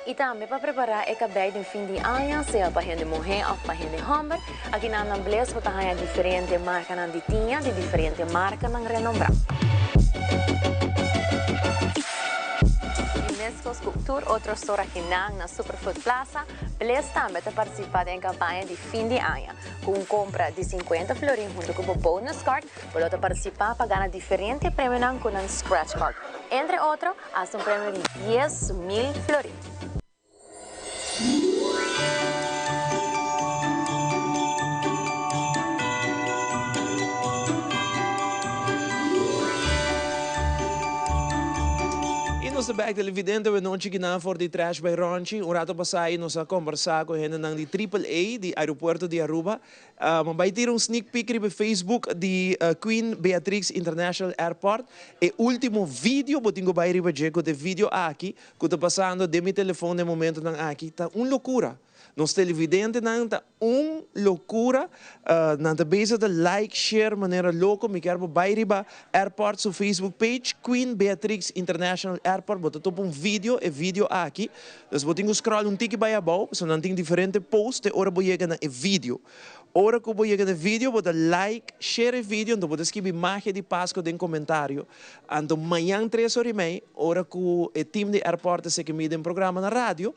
E também para preparar o cabelo de fim de ano, seja para a mulher ou para a homem, aqui na Noblesse você tem diferentes marcas de tinha, de diferentes marcas de renombrado. Unesco Sculpture, outro store aqui na Superfood Plaza, Bless também está participando em campanha de fim de ano. Com compra de 50 florins junto com o bonus card, você participar para ganhar diferentes prêmios com um scratch card. Entre outros, há um prêmio de 10.000 florins. Nos bag televidente we non ci gina for di trash by Ronchi. Un rato passai nos a conversar com gente nang di AAA di aeroporto di Aruba. Vai ter un sneak peek ribe Facebook di Queen Beatrix International Airport e ultimo video botingo vai ribe jeco de video aqui que tá passando de mi telefone de momento nang aqui tá un loucura. Nos televidente nang ta loucura, nang ta beza de like, share, maneira louco, mi quero vai riba airport su Facebook page, Queen Beatrix International Airport, bota top video aqui, dus botingo scroll tiki bij abou, so nan ting diferente post, ora bo chega na video. Ora que eu chego no vídeo, bota like, share o vídeo, então bota escrever magia de Páscoa em comentário. Então, amanhã, 3h30, ora que o time de aeroporto se que mide um programa na rádio,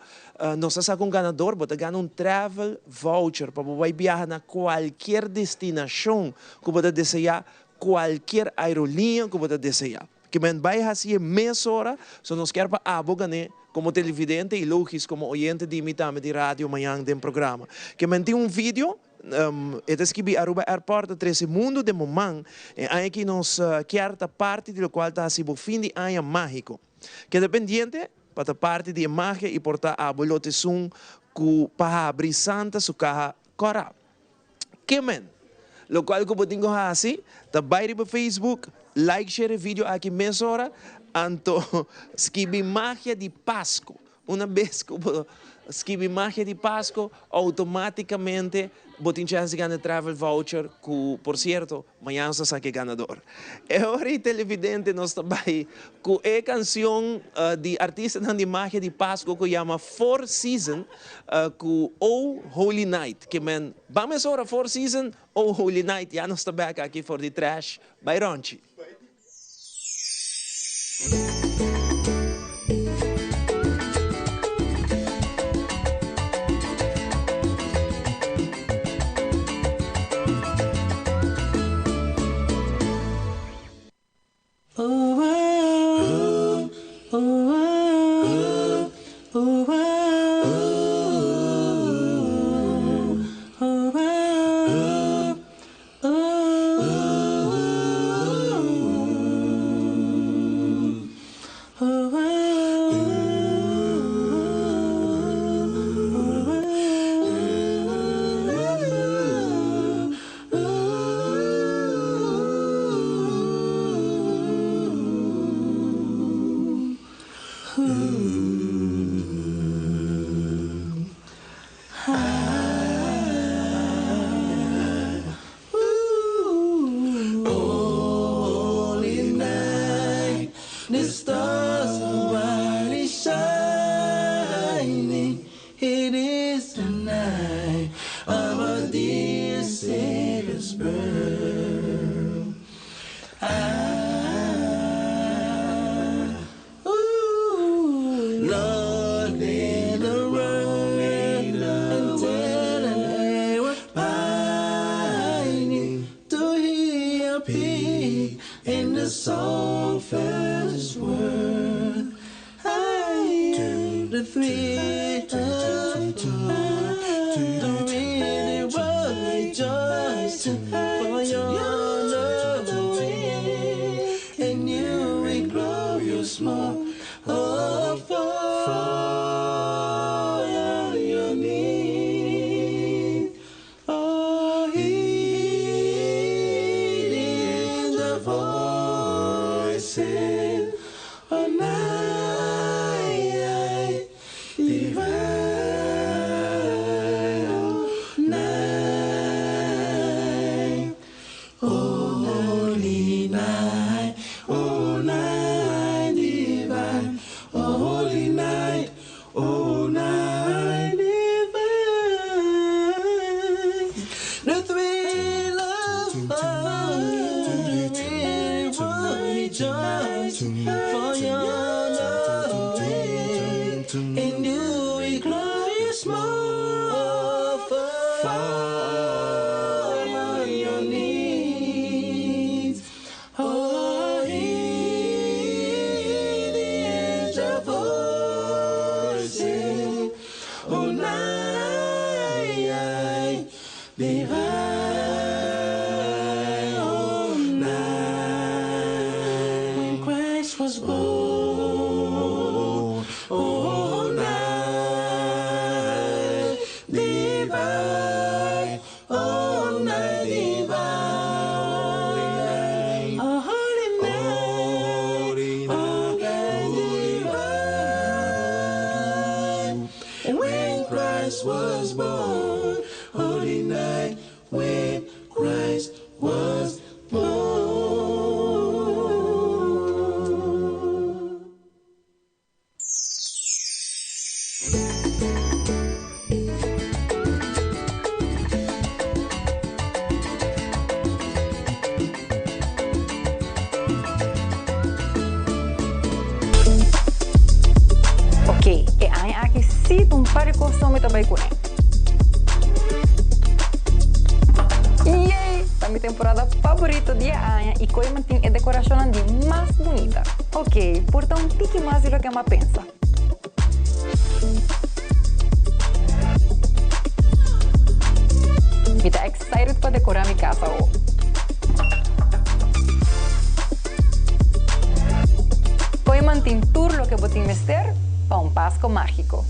nós estamos com um ganador, bota ganha um travel voucher para você viajar na qualquer destinação que você desejar, qualquer aerolínea que você desejar. Que men vai fazer meia hora, só nós queremos para abogané como televidente e lógico como oyente de imitame de rádio amanhã do programa. Que men tem um vídeo het is que Aruba Airport 13 mundo de momento e que nos querta parte do qual está se fim de ano mágico que dependiente para parte de imagem e portar a bolote sum com para abrir santa su caja cora que men lo qual que eu tenho assim tá vai no Facebook like share vídeo aqui mesora anto escrever magia de Páscoa uma vez que escrever magia de Páscoa automaticamente botin chance de ganhar travel voucher que, por certo, amanhã você sabe que é ganador. E agora o televidente nós também com a canção de artista de magia de Páscoa que chama Four Seasons com Oh Holy Night. Que men, vamos agora Four Seasons, Oh Holy Night. Já nós estamos aqui for the trash by Ronchi. For your voices. Oh, night, divine. Oh, night, holy night. Oh, night, divine. Oh, holy night. Oh, night, divine. The thrill of fire, we will rejoice for your love, and you will glorious more for your needs. Oh, hear the angel voices. Oh, night, divine. Oh, night, when Christ was born. Oh, night, divine. Oh, night, divine. Oh, holy night. Oh, night, divine. And when Christ was born, holy night, when Christ was born. Ok, e aya aqui sim um par de costume também com ele. Yay! Tá minha temporada favorita de Aya e coi mantém a decoração de mais bonita. Ok, portanto um tique mais do que a pensa. Me tá excited para decorar minha casa hoje. Coi mantém tudo o que vou te investir para um Páscoa mágico.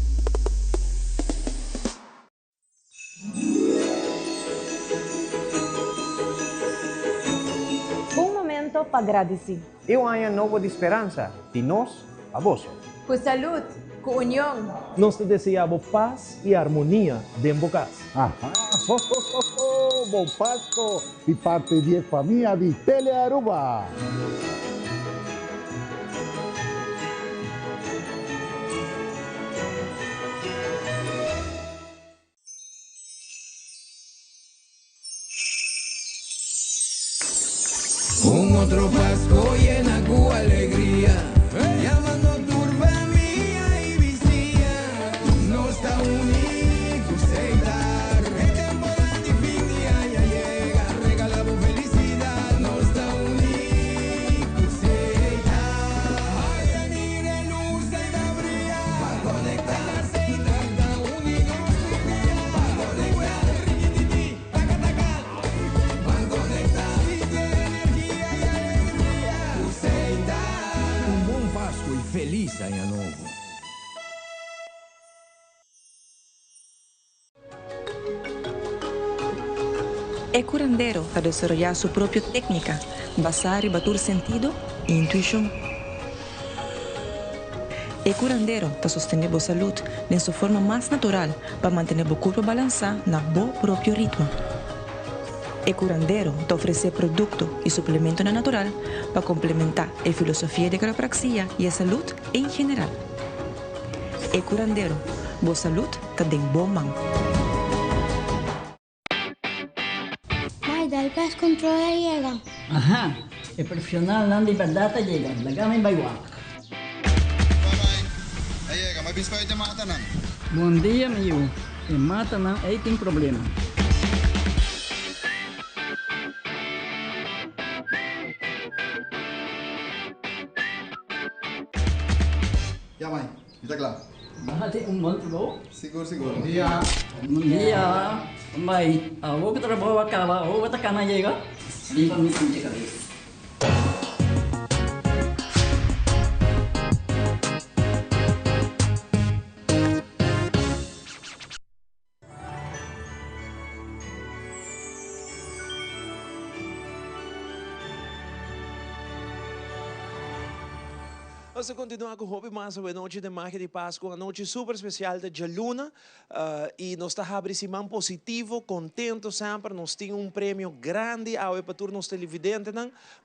Um momento para agradecer. Eu há novo de esperança, de nós a vós. Com saúde, com união. Nós te desejamos paz e harmonia dentro da casa. Bom Páscoa de parte de família de Telearuba. Otro Pasco llena con alegría, llamando turba mía y vicia, no está único aceitar, el temporada de fin de año llega, regalamos felicidad, no está único aceitar, ay, mire luz y da brilla, para conectar aceitar, está único para conectar, riquititi, taca taca, para conectar. Páscoa e feliz Ano Novo. El curandero a desarrollar su propia técnica basada en batur sentido e intuición. El curandero está sosteniendo salud de su forma más natural para mantener el cuerpo balanceado en su propio ritmo. El curandero te ofrece productos y suplementos natural para complementar la filosofía de quiropraxia y la salud en general. El curandero, boa salud, está de bom mão. Pai, dal gas controla llega. Ajá, el profesional Nandi Verdata llega, la gama en Baywa. Llega, mas bispo te mata nan. Bom dia, meu. E mata não, aí tem problema. Ya, mãe, está claro. Bahati bom. Seguro, seguro. Bom dia. Bom dia. Mãe, vou que trabalho acaba, vou botar cana chega. Limpa minha cabeça. Nós continuamos com o Hobby Massa, a noite de Magia de Páscoa, uma noite super especial de Jaluna, e nós estamos abrindo positivo, contento sempre, nós temos prêmio grande ao para nos televidentes,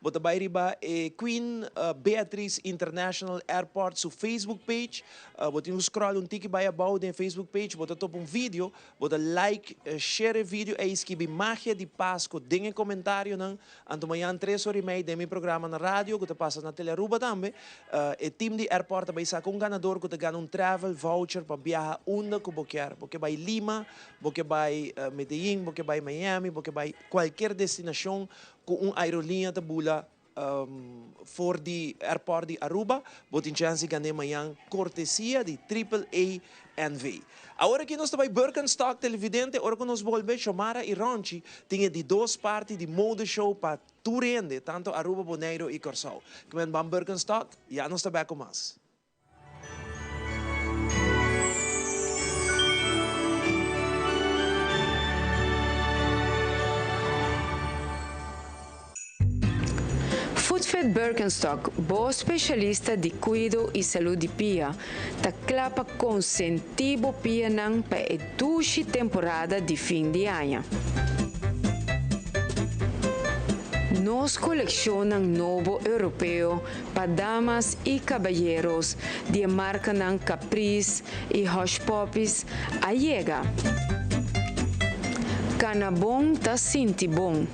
bota vai riba Queen Beatrice International Airport su Facebook page, bota scroll tiki vai about de Facebook page, bota top vídeo, bota like, share vídeo e escrever Magia de Páscoa, dengue comentário, anto amanhã 3h30 de meu programa na rádio, que passa na Teleruba também. O time de airport vai sair com um ganador que ganha travel voucher para viajar onde que você quer. Porque vai Lima, você vai Medellín, você vai Miami, você vai qualquer destinação com uma aerolinha de bula for the airport de Aruba, você tem chance de ganhar amanhã cortesia de AAA NV. Agora que nós estamos em Birkenstock televidente, agora que nós volvemos Xomara e Ronchi, tem de duas partes de mode show para tu rende, tanto Aruba, Bonaire e Corsao. Que vem Birkenstock, já nós estamos com mais. Foodfed Birkenstock, bom especialista de cuidado e saúde pia, ta clapa consentivo pia nang pa edushi temporada de fim de ano. Nos coleccionam novo europeu para damas e caballeros de marca nang Caprice e Hush Puppies a llega. Cana bom ta sinti bom.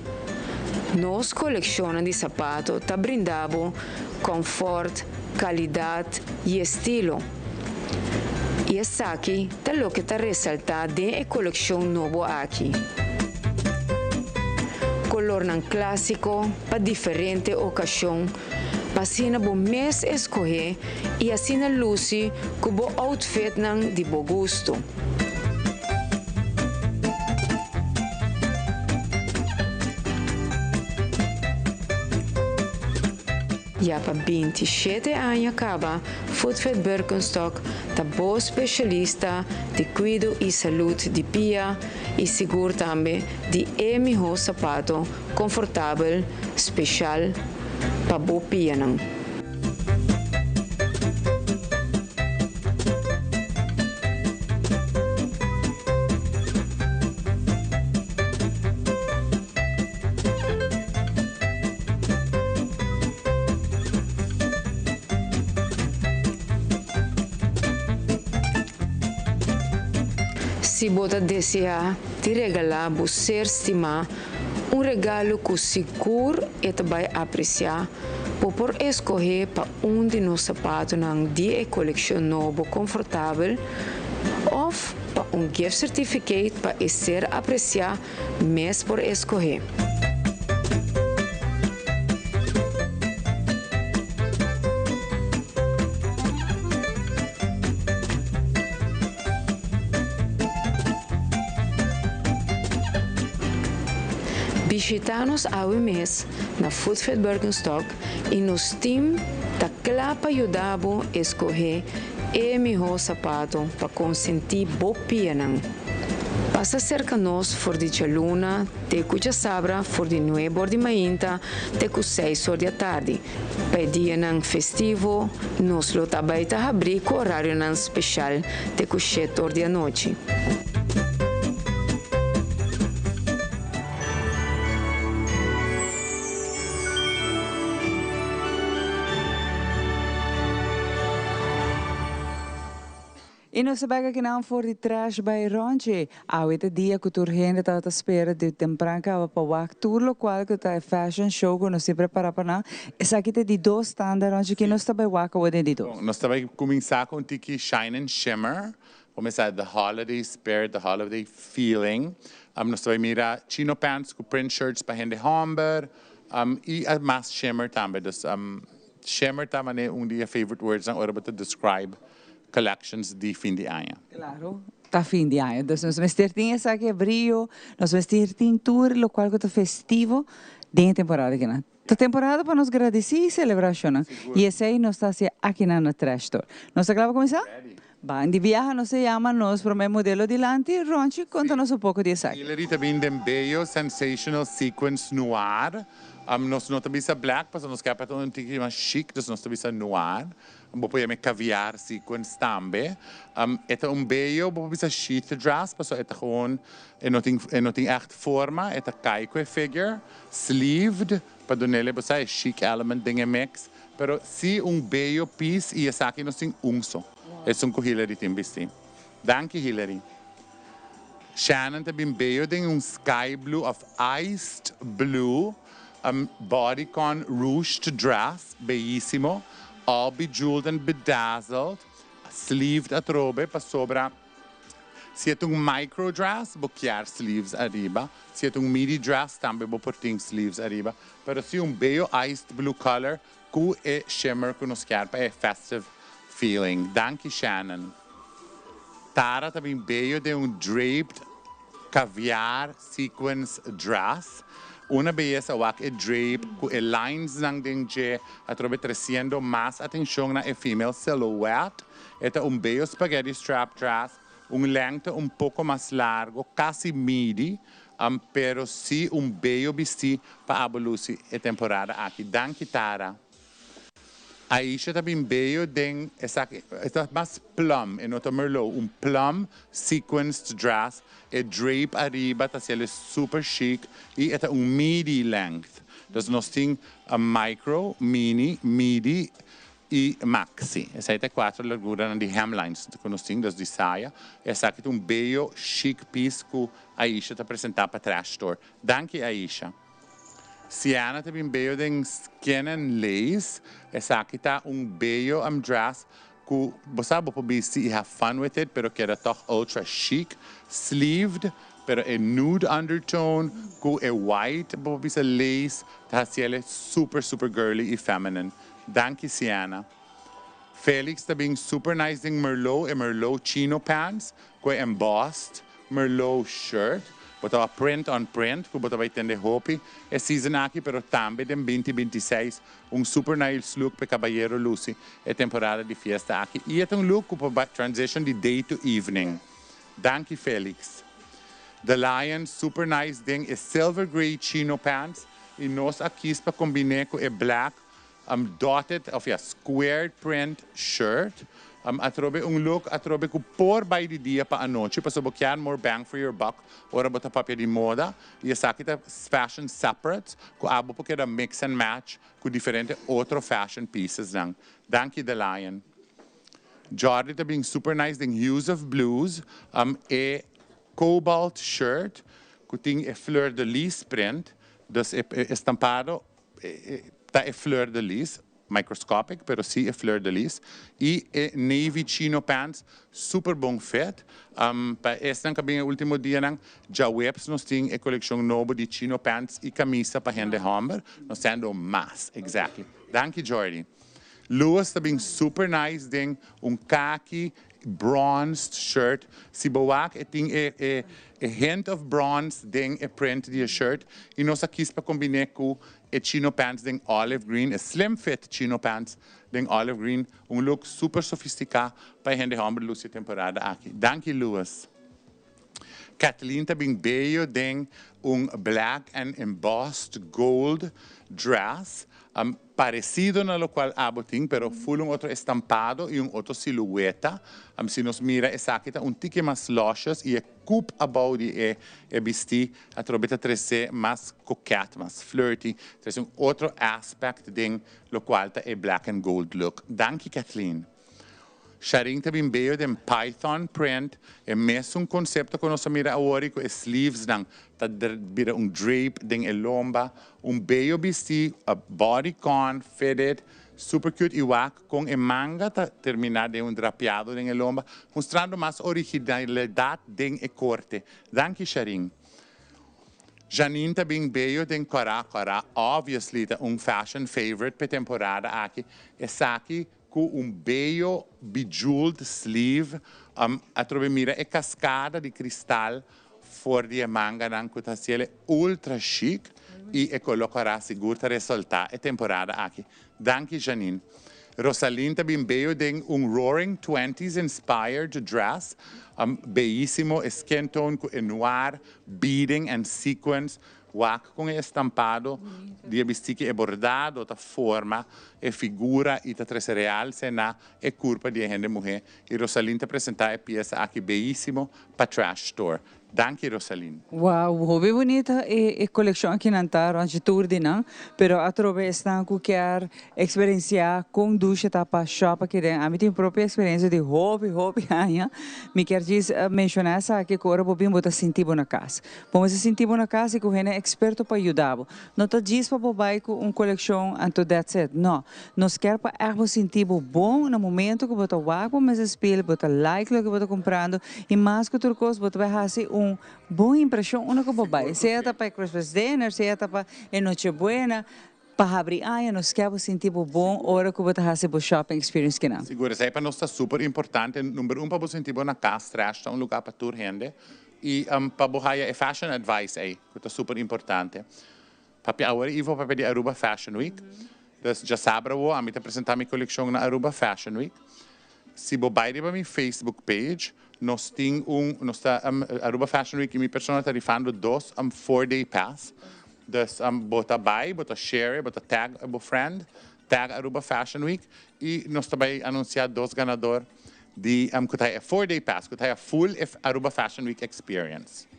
Nos colecciona de sapato ta brindavo confort, qualidade e estilo. E essa aqui tá lo que tá resaltado de coleção novo aqui. Color nan clássico para diferente ocasião, para assim bo mês escolher e assim luce com bo outfit nan de bo gusto. Já para 27 anos acaba, Foodfed Birkenstock está bom especialista de cuidado e saúde de pia e seguro também de melhor sapato confortável, especial para boa pia. Se você deseja te regalar o ser estimado, regalo que seguro e te vai apreciar, por escolher para de nos sapatos de coleção novo confortável ou para gift certificate para ser apreciar mês por escolher. Visita-nos ao mês na Foodfed Birkenstock e nos team da clapa ajudamos a escolher o melhor sapato para consentir boa pia. Passa cerca nós for de Jaluna, de cuja sabra for de 9 de manhã, de 6 da tarde. Para dia festivo, nós lo tabaita abrir com horário especial de 7 da noite. E nós sabemos que não for de trás by Ronchi. Awete dia que tu gente está à espera de temprano para o tour local que está fashion show que nós se prepara para não. Essa aqui tem de dois standards Ronchi que nós está waka o de dois. Nós está começar com tiki shine and shimmer. Começar the holiday spirit, the holiday feeling. Nós está mira chino pants com print shirts para gente homber. E a mass shimmer também. Shimmer também é dia favorite words na hora para describe collections de fim de ano. Claro, está fim de ano. Então, nós vestirmos essa aqui brilho, nós vestirmos tour, lo qual é festivo de temporada aqui. A temporada para nos agradecer e celebrar. E esse aí nós está aqui na Trash Store. Nós acabamos de começar? Bem, de viaje nos se chama nós para o modelo de lante. Ronchi, conta-nos pouco disso aqui. Ele também tem bello, sensational sequence noir. Nós não temos black, mas nós queremos um tique mais chic, nós temos noir. Podemos caviar sequence tambe. Esta bello, bisa sheath dress, paso esta gewoon en echt forma, esta kaiko figure, sleeved, para donele bisa chic element dinge mix, pero si bello piece e essa aqui não tem só. É com Hillary timbisi. Danke Hillary. Shannon também bello tem sky blue of iced blue, bodycon ruched dress, bellissimo. All bejeweled and bedazzled, sleeved at robe para sobra. Se é micro dress, vou criar sleeves arriba. Se é midi dress, também vou pôr sleeves arriba. Pero se bello iced blue color, com shimmer que nos quer para festive feeling. Danke Shannon. Tara também bello de draped caviar sequence dress. Una belleza wak drape com lines ng dinge atrobe trazendo mais atenção na female silhouette. Esta bello spaghetti strap dress, length pouco mais largo, quase midi, pero sí bello vestido para abolusi a temporada aqui. Danke Tara. Aisha também bello den esta mais plum, en otro merlot, plum sequenced dress, drape arriba, tá sendo super chic, e esta midi length. Dus nós temos micro, mini, midi e maxi. Essa é quatro larguras de hemlines que nós temos de saia. Essa aqui é bello chic piece que a Aisha está apresentando para Trash Store. Danke Aisha. Sienna também bello de skin and lace. Essa aqui está bello dress que você pode vestir e have fun with it, pero que era toch ultra chic, sleeved, pero nude undertone, com white, pode vestir lace, tá sendo super girly e feminine. Danke Sienna. Felix também super nice de Merlot chino pants, com embossed Merlot shirt. Botava print on print, que botava entender hopi. É season aqui, pero também de 2026, super nice look para Caballero Lucy. É temporada de fiesta aqui. E é look para transition de day to evening. Danke Felix. The Lion, super nice ding, é silver gray chino pants. E nós aqui para combinar com black, dotted, squared print shirt. Atrobe look, atrobe ku por by the dia pa anoche, para soboquear more bang for your buck, ora bota papel de moda, e essa aqui tá fashion separate, ku abo porque era mix and match, com diferente outro fashion pieces lang. Danke The Lion. Jordi tá being super nice, ding hues of blues, cobalt shirt, ku ting fleur de lis print, dus estampado, tá fleur de lis, microscopic, pero sí fleur de lis. E navy chino pants, super bom fit. Para este cabinho último dia, já webs nós temos a coleção nova de chino pants e camisa para gente hammer. Nós temos mais, exactly. Danke, Jordi. Lewis também super nice, ding, khaki bronzed shirt. Si bawak, tem a hint of bronze, ding, a print de shirt. E nós aqui para combinar com chino pants ding olive green, a slim fit chino pants ding olive green, look super sofisticado para gente hammer Lucy temporada aqui. Danke Lewis. Kathleen também bello ding black and embossed gold dress, parecido na lo qual aboting, pero full outro estampado e outro silhueta. Se nos mira essa aqui tá tique mais luscious e coupe about de vestir a trobeta 3C mais coquette, mais flirty. Então outro aspect ding lo qual tá black and gold look. Danke Kathleen. Sharing também bello de Python print, é mesmo conceito que nós mira agora com sleeves nang tá bira drape ding lomba, bello vestido, a bodycon fitted, super cute iwak com manga tá terminada de drapeado ding lomba, mostrando mais originalidade ding corte. Danke Sharing. Janine também bello de Cora, obviously tá fashion favorite para temporada aqui. Essa aqui com bello bejeweled sleeve, a trobe mira cascada de cristal for de manga que tá ultra chic e colocará seguro resultar a temporada aqui. Danke Janine. Rosaline também bello de Roaring 20s inspired dress, bellissimo skin tone com noir, beading and sequins, wak com estampado, dia bistique e bordado, ta forma, e figura, e ta trece real, se na, e curpa de gente mulher. E Rosalyn te apresentar a peça aqui belíssimo para Trash Store. Danke, Rosalyn. Wow, hobby bonita e coleção aqui na Antaro, antes tour de não, pero através da qualquer experiência com ducha tapa shop aqui dentro, a mim tem própria experiência de hobby, ainda, me quer dizer mencionar essa que agora bobinho bota sentir na casa, vamos sentir na casa e que o é experto para ajudar, não tá diz para bobai com coleção anto that's it, não, nós quer para ervo sentir bom no momento que bota água, mas espelho, bota like lo que bota comprando e mais que outra coisa bota vai fazer boa impressão única bobai, seja para Christmas dinner, seja para Noche Buena, para abrir nos quer sentir bom hora que você fazer o shopping experience que não. Seguro, isso para nós está super importante. Número para você sentir na casa, trash, um lugar para tour gente e para bohaya fashion advice aí, que está super importante. Papi agora eu vou para pedir Aruba Fashion Week. Então já sabe a mim te apresentar minha coleção na Aruba Fashion Week. Se bobai para minha Facebook page nós temos Aruba Fashion Week e minha pessoa está rifando 4-day pass. Então, bota buy, bota share, bota tag a friend, tag Aruba Fashion Week e nós também anunciar 2 ganadores de 4-day pass, que é full Aruba Fashion Week experience.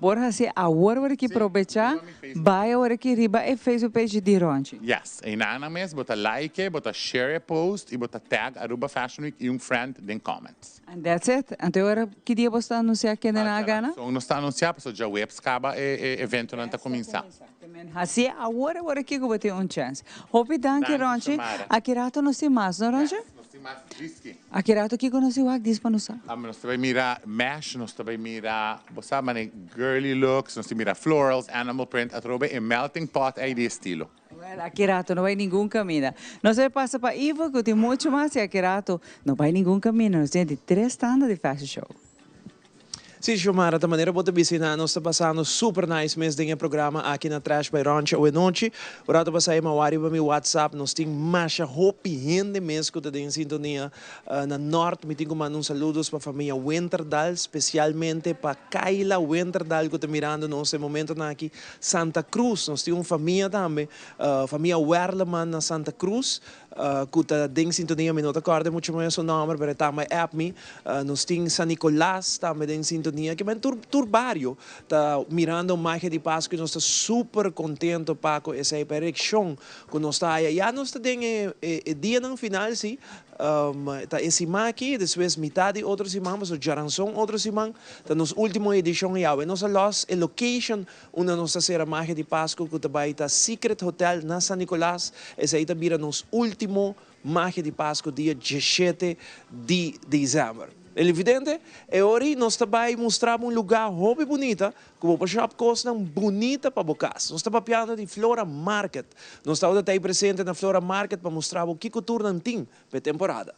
Por assim, agora que aproveitar, vai agora que riba e Facebook page de Ronchi. Yes, e na mês bota like, bota share post e bota tag Aruba Fashion Week e friend em comments. And that's it. Então agora que dia você anunciar que ainda na gana? So nós está anunciar, porque já o web acaba e evento não está começar. Assim, agora que eu ter chance. Hope danke Ronchi. Aqui rato não se mais, não Ronchi? Aqui rato que conhece o diz para nós. Nós também mira mesh, nós também mira, você sabe, girly looks, nós também mira florals, animal print, atrobe e melting pot aí de estilo. Aqui rato não vai nenhum caminho. Nós vai passar para Ivo, que tem muito mais, e aqui rato não vai nenhum caminho. Nós temos 3 stands de fashion show. Sim, Xiomara, da maneira que você nós está passando super nice mês de programa aqui na Trash by Rancho ou noite. O rato passar aí, mawari para meu WhatsApp, nós temos mais hopi gente mês que está em sintonia na norte. Me tenho mandar saludos para a família Winterdal, especialmente para Kayla Winterdal que está mirando nesse momento aqui Santa Cruz. Nós temos uma família também, família Werleman na Santa Cruz. Que está em sintonia, me não recordo muito mais o nome, mas também app me. Nós temos San Nicolás também em sintonia. Que é um barrio, está mirando mais de Páscoa e nós estamos super contentos com essa reação que nós está aí. Já nós temos o dia no final, sim, está esse aqui, depois metade outros irmãos, o Jaranson outros irmãos, está nos última edição e nós temos a location onde nós estamos a mais de Páscoa que também está Secret Hotel na San Nicolás, esse aí está vira nos último mais de Páscoa dia 17 de dezembro. É evidente, e hoje nós também mostramos um lugar muito bonito, que o shop costa bonita para vocês. Nós estamos falando de Flora Market. Nós estamos até presente na Flora Market para mostrar o que cultura tem para a temporada.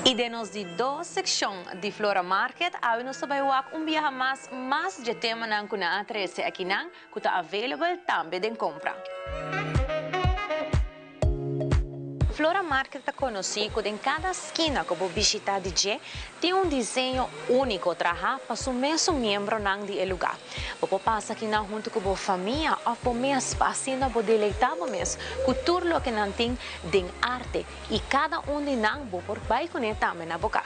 E denos de 2 secções de Flora Market, aí nós também vamos viajar mais de tema não que na A13 aqui não, que está available também de compra. Flora Market está conhecido em cada esquina que você visitar de dia, tem desenho único para o mesmo membro de lugar. Você passa aqui junto com a família ou com mês assim você deleitar mesmo com tudo o que não tem de arte e cada de nós por vai conectar na boca.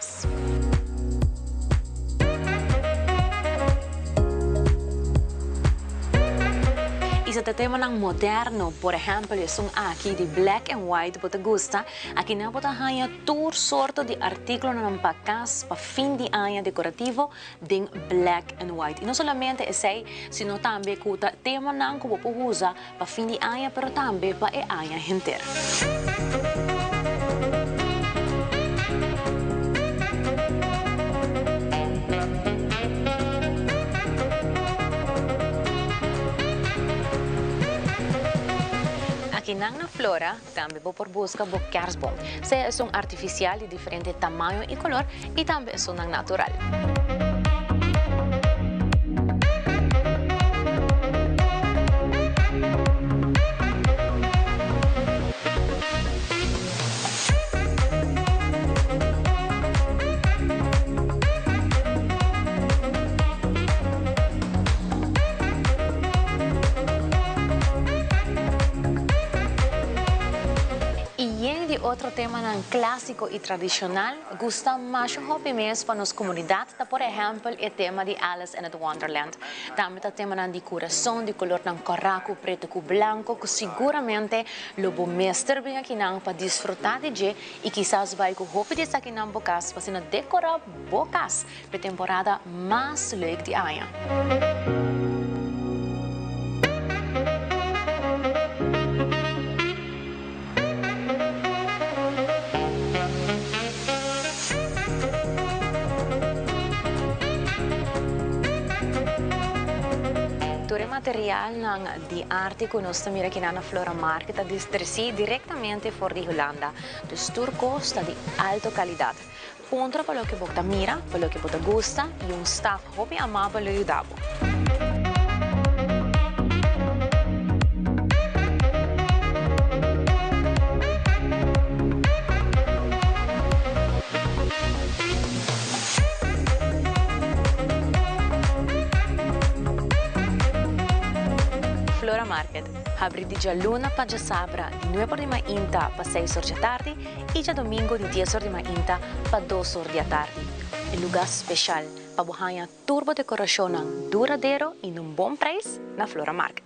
E se te tema ng moderno, por exemplo, são aqui de black and white, você gosta, aqui na você ganha tour sorte de artículo ng pagkas para fim de ano decorativo de black and white. E não somente esse, sino também que o tema ng que você usa para fim de ano, pero também para o ano inteiro. Aqui Aquí na Flora, também vou por busca bo kersboom. Sea es un artificial de diferente tamaño y color y también es un natural. Otro tema clásico y tradicional gusta más hobby mes para nuestra comunidad, por ejemplo, el tema de Alice in Wonderland. También el tema de corazón, de color coraco, preto y blanco, que seguramente lo voy a mostrar bien aquí para disfrutar de ello y quizás vaya con hobby de aquí en bocas para decorar bocas para temporada más leuk de año. El material de arte que nos mira aquí en la Flora Market a distribuir directamente por de Holanda. Dus turco está de alta calidad. Punto para lo que vos mira, para lo que vos gusta y un staff hobby amable lo ayudamos. Flora Market abre de dia luna para dia sabra de 9 de manhã para 6 horas da tarde e dia domingo de 10 horas de manhã para 2 horas da tarde. É lugar especial para bohanha turbo decoração duradouro e num bom preço na Flora Market.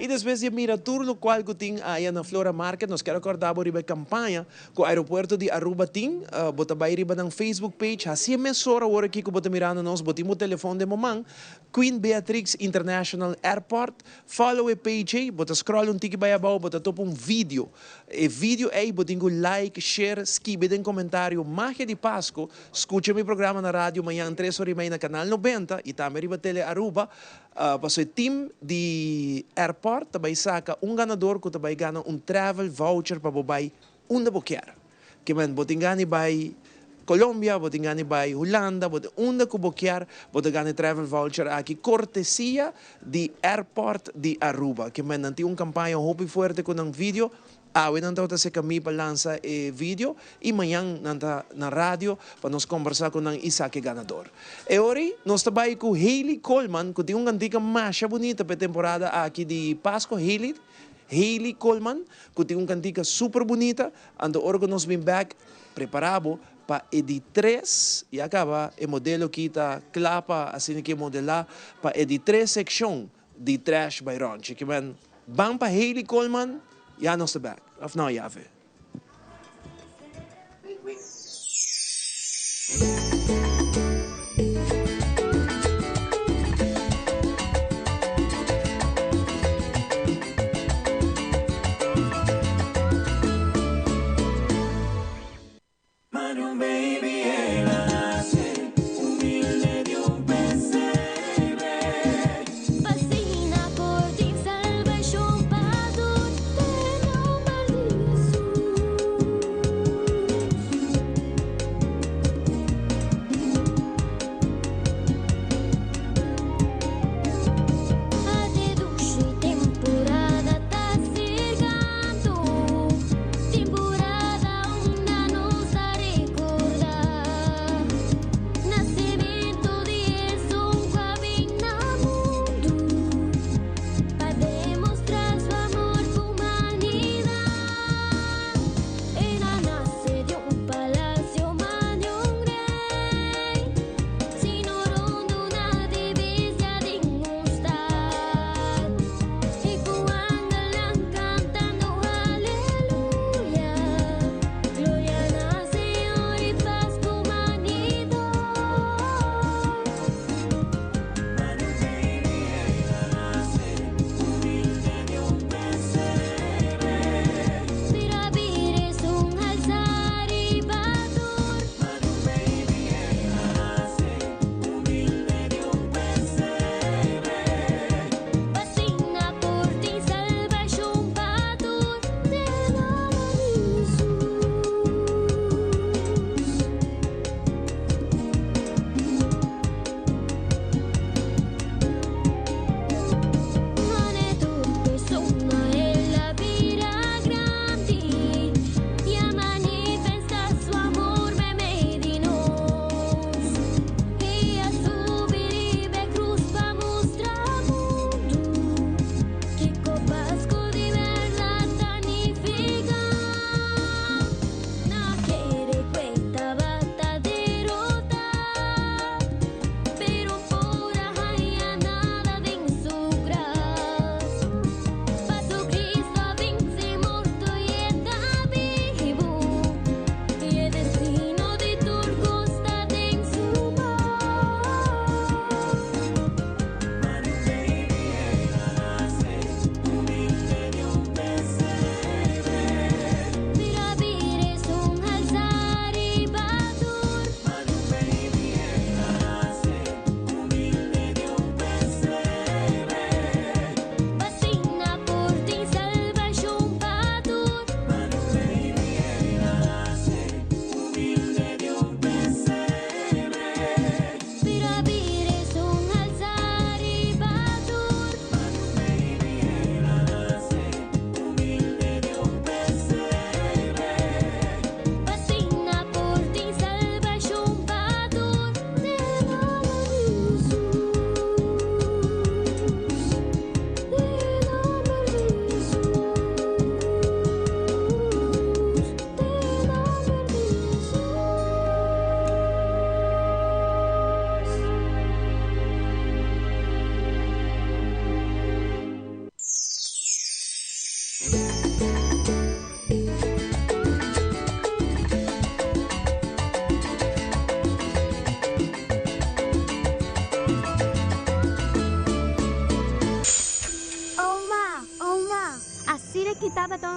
Después de mirar todo lo cual que tem aí na Flora Market, nós quero acordar sobre a campanha que o aeroporto de Aruba tem, bota vai riba na Facebook page, assim mesora hora aqui que bota mirando nós, botamos o telefone de mamãe, Queen Beatrix International Airport, follow a page aí, bota scroll tiki vai abaixo, bota top vídeo, e vídeo aí, bota like, share, escreve em comentário, Magia de Páscoa, escute meu programa na rádio amanhã 3h30 na canal 90 e também riba tele Aruba. Para o time de airport, também saca ganador que também ganha travel voucher para bobai onde boquear. Que man, botingani vai Colômbia, botingani vai Holanda, onde que boquear, botingani travel voucher aqui cortesia de airport de Aruba. Que man, nanti campanha hobby forte com vídeo. Hoy nanta se kami para lançar vídeo e amanhã nanta na rádio para nós conversar com Isaac ganador. E hoje nós trabalhamos com Hailey Coleman, que tem uma antiga marcha bonita para a temporada aqui de Páscoa. Hailey Coleman, que tem uma antiga super bonita. Ando hoje nós vem back preparado para Edi 3 e acaba o modelo que está clapa assim que modelar para Edi 3 section de Trash by Ronchi. Que man, vamos para Hailey Coleman. Ja, nog de back. Of nou, ja, weer. Fascina por ti, salve chupador, pero maldito.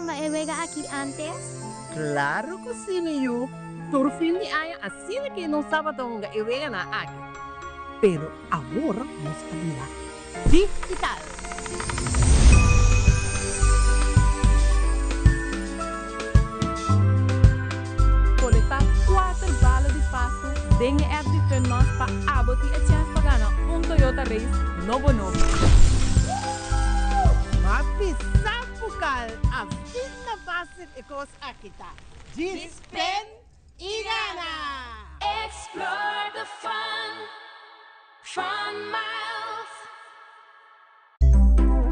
nang naiwega aqui antes? Claro que sim, eu. Por fim de ano, assim que não sabe onde eu venho na aqui. Pero agora nos cabila digital. Conectar 4 balas de Páscoa, dengue app de nós para abotir a chance para ganhar Toyota Race novo. Mas pisar bucal, a vida fácil e coisa aqui tá. Dispen y gana. Explore the fun miles.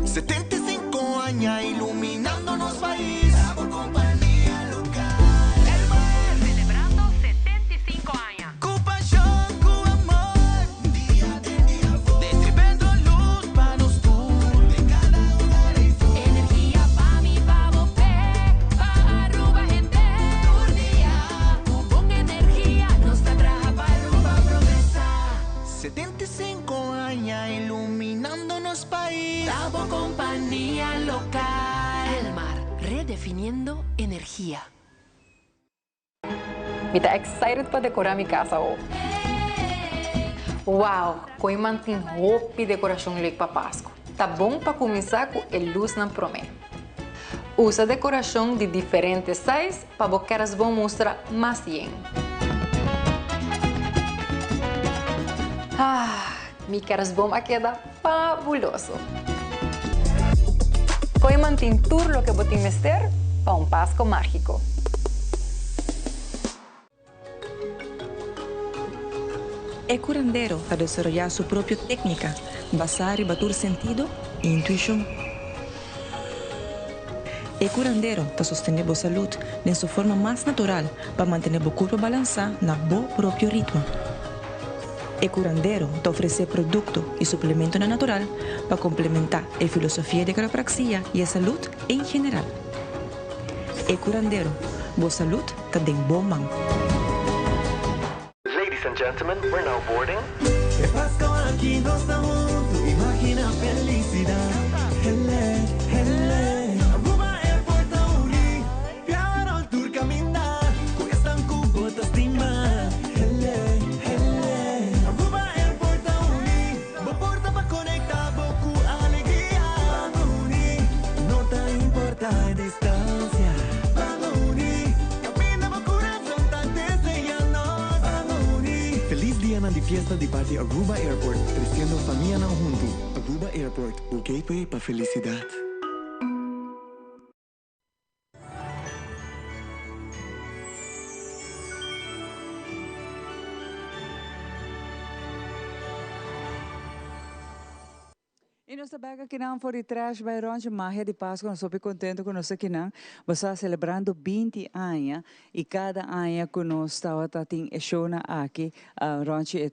75 años iluminándonos país. Sabor compañía local. Celebrando 75 años. Con pasión, con amor. Día distribuyendo luz para los tours. De cada hogar y sur. Energía pa' mi pavo pa' Aruba gente. Un día, con energía nos trabaja pa' Aruba progresar. 75 años iluminándonos país. Sabor compañía local. Elmar, redefiniendo energía. Me tá excited para decorar minha casa hoje. Uau, com mantim roupa e decoração leque para Páscoa. Tá bom para começar com a luz na promessa. Usa decoração de diferentes sizes para bocar as vão mostrar mais bem. Me queres bom a queda fabuloso. Com mantim tudo o que botem mester para Páscoa mágico. El curandero a desarrollar su propia técnica, basada en batur sentido e intuición. El curandero está sosteniendo salud en su forma más natural para mantener el cuerpo balanceado en su propio ritmo. El curandero te ofrece productos y suplementos natural para complementar la filosofía de quiropraxia y la salud en general. El curandero, vos salud está en buen mano. Ladies and gentlemen, we're now boarding. Que Pascua aqui nós estamos juntos, imagina a felicidade. Hele, hele, Aruba Airport a unir, piano tour caminhar, com esta cubota estima. Hele, hele, Aruba Airport a unir, uma porta para conectar, boco alegria. Vamos unir, não tá importa a distância. Vamos unir, camina meu coração tá desenhando. Vamos unir. Feliz dia na de fiesta de parte Aruba Airport, crescendo família não junto. Aruba Airport, o gateway para felicidade. E nós sabemos que não foi atrás vai longe Magia de Páscoa, nós super contente com nós aqui não. Nós estamos celebrando 20 anos e cada ano que nós estamos tendo show aqui, longe é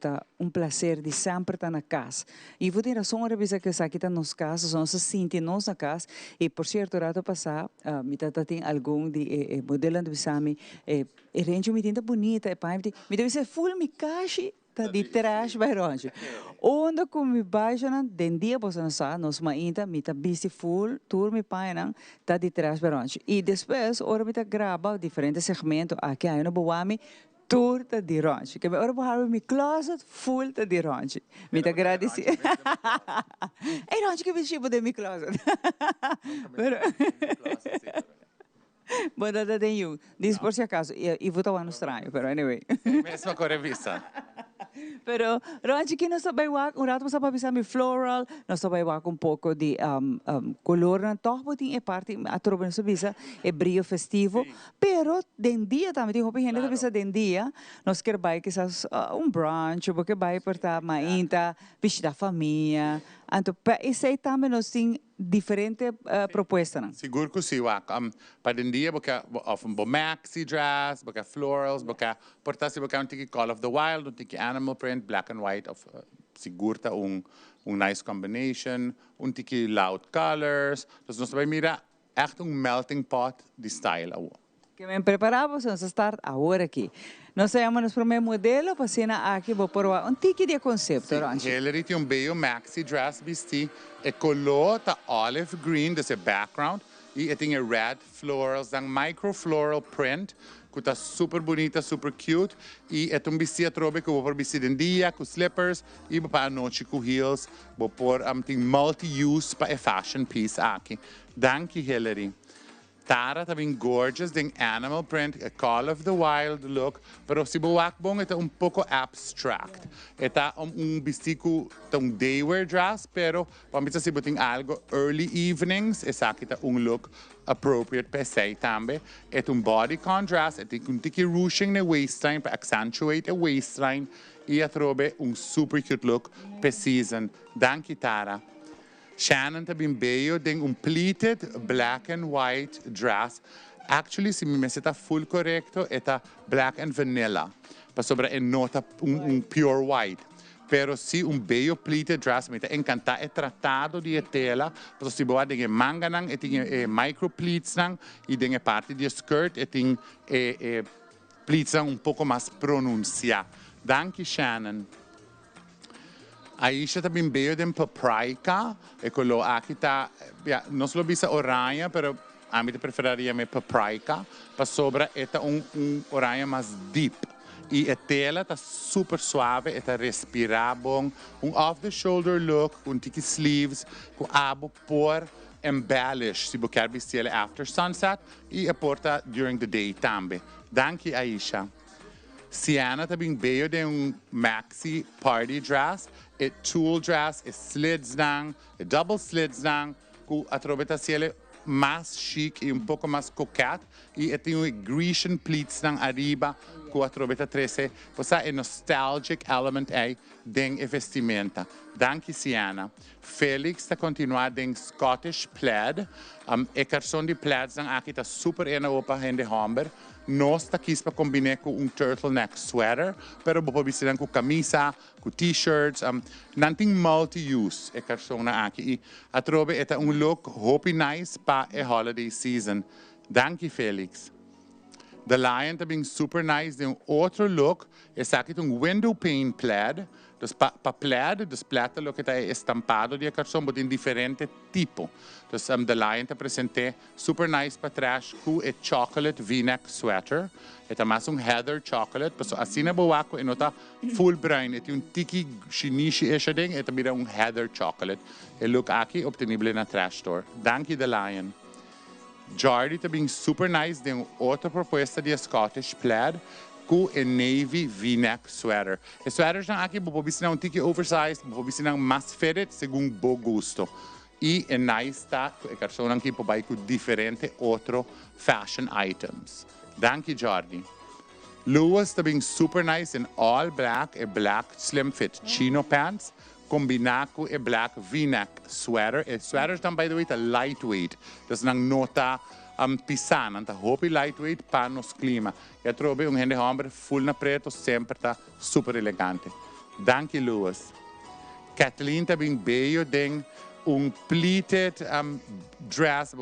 prazer de sempre estar na casa. E vou ter a razão para dizer que aqui está nos casas, nós se sentimos na casa. E por certo, rato passado, me está tendo algum de modelo de Bissami, e range me tinha bonita, e pai me deve ser full me caixa. De trás vai longe. Onde como baixa não, den dia você não sabe, nós ainda me tá busy full tour me pai não, tá de trás vai longe. E depois hora me tá grava diferentes segmentos aqui aí no Boami tour tá de longe. Que hora vou me closet full tá de longe. Me tá agradecer. É longe que vestido de me closet. Pero bom, nada tem eu. Diz por se acaso, e vou estar no estranho, pero anyway. Mesma correvista. Pero, Ronchi, que nós sabemos, rato nós sabemos floral, nós sabemos pouco de color, toch tem parte, a tropa nós sabemos, é brilho festivo, pero, den dia também, tem roupa gente que den dia, nós queremos quizás brunch, porque vai portar mainta, visitar a família, então, isso aí também nós temos diferentes propostas. Seguro que sim, para den dia, porque often maxi dress, porque florals, porque portar-se porque um tiki Call of the Wild, um tiki animal print, black and white, seguro tá nice combination, um tiki loud colors, então nós vamos mirar echt melting pot de style. Que me preparamos, vamos estar agora aqui. Nós chamamos para o meu modelo, para cena aqui, vou pôr tiki de conceito, Ronchi. Hillary tem belo maxi dress vesti, e color tá olive green, desse background, e tem red florals, dang micro floral print, que tá super bonita, super cute, e é um vestido atrobe que eu vou pôr vestido em dia, com slippers, e para a noite com heels, vou pôr tem multi-use para a fashion piece aqui. Danke, Hillary. Tara também gorgeous, tem animal print, a Call of the Wild look, pero si buwak bong ito pouco abstract. Ito vestido daywear dress, pero pamisa si buting algo early evenings, esa kita look appropriate per se tambe. Ito bodycon dress, ito tiki ruching na waistline, para accentuate a waistline, e atrobe super cute look per season. Danke, Tara. Shannon também veio tem pleated black and white dress. Actually, se me está full correcto, está black and vanilla. Para sobre nota pure white. Pero se bello pleated dress, me está encantado é tratado de tela. Para se boa tem manga nang, tem micro pleats nang, e tem parte de skirt, e tem pleats nang pouco mais pronunciado. Danke, Shannon. Aisha também veio de paprika, e quello aqui tá, não só bisa oranha, pero a mim preferiria me paprika, para sobra é oranha mais deep. E a tela tá super suave, tá respirável, off-the-shoulder look, tiki sleeves, com abo por embellish, se você quer vestir after sunset, e a porta during the day também. Danke, Aisha. Sienna também veio de maxi party dress, tulle dress, slids nang, double slids nang, com a trobeta ciele mais chic e pouco mais coquette, e tem Grecian pleats nang arriba, com a trobeta 13, você é nostalgic element aí den vestimenta. Danke, Sienna. Felix está continuando em Scottish plaid, e carson de plaids nang aqui tá super ena opa hende homber. Nós está aqui para combinar com turtleneck sweater, pero vou vestir com camisa, com t-shirts, não tem multi-use é persona aqui. E a trobe é look hope nice para a holiday season. Danke, Felix. The Lion também super nice, tem outro look, esse aqui tem window pane plaid. Para plaid, dos plata lo que está estampado de cartão, mas tem diferente tipo. Então, The Lion está presente super nice para trás com a chocolate V-neck sweater. É mais heather chocolate, mas assim na boa e nota full brown. É tiki shinishi esse ding, é também heather chocolate. E look aqui obtenível na trash store. Danke, The Lion. Jordi também super nice, tem outra proposta de Scottish plaid, com a navy V-neck sweater. Os sweaters na aqui, vou vestir um tiki oversized, vou vestir mais fitted, segundo bom gosto. E é nice tá, a cartão aqui vai com diferente outro fashion items. Danke, Jordi. Lewis também super nice in all black, a black slim fit chino pants, combinado com a black V-neck sweater. E sweaters também, by the way, tá lightweight. Das nang nota pisana, tá hopi lightweight para nos clima. E trobe gente homem full na preto, sempre tá super elegante. Danke, Lewis. Kathleen também veio de pleated dress.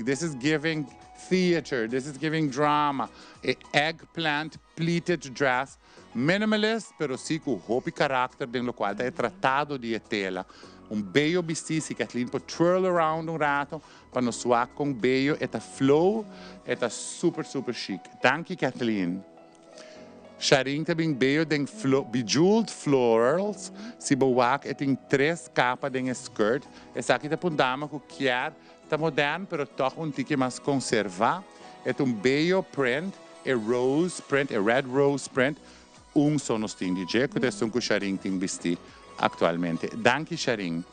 This is giving theater, this is giving drama. A eggplant pleated dress. Minimalist, pero sí com hopi carácter, den lo qual é tratado de tela. Bello vestido, se Kathleen pode twirl around rato, para nos suar com bello, flow, super, super chic. Danke, Kathleen. Sharing também bello tem bejeweled florals, se boak tem 3 capas de skirt. Essa aqui tá pundama com quer, tá moderno, pero toch tique mais conservar. É bello print, rose print, red rose print. Só nos tem de jeito, que é com Sharing tem vestir atualmente. Danke, Sharing.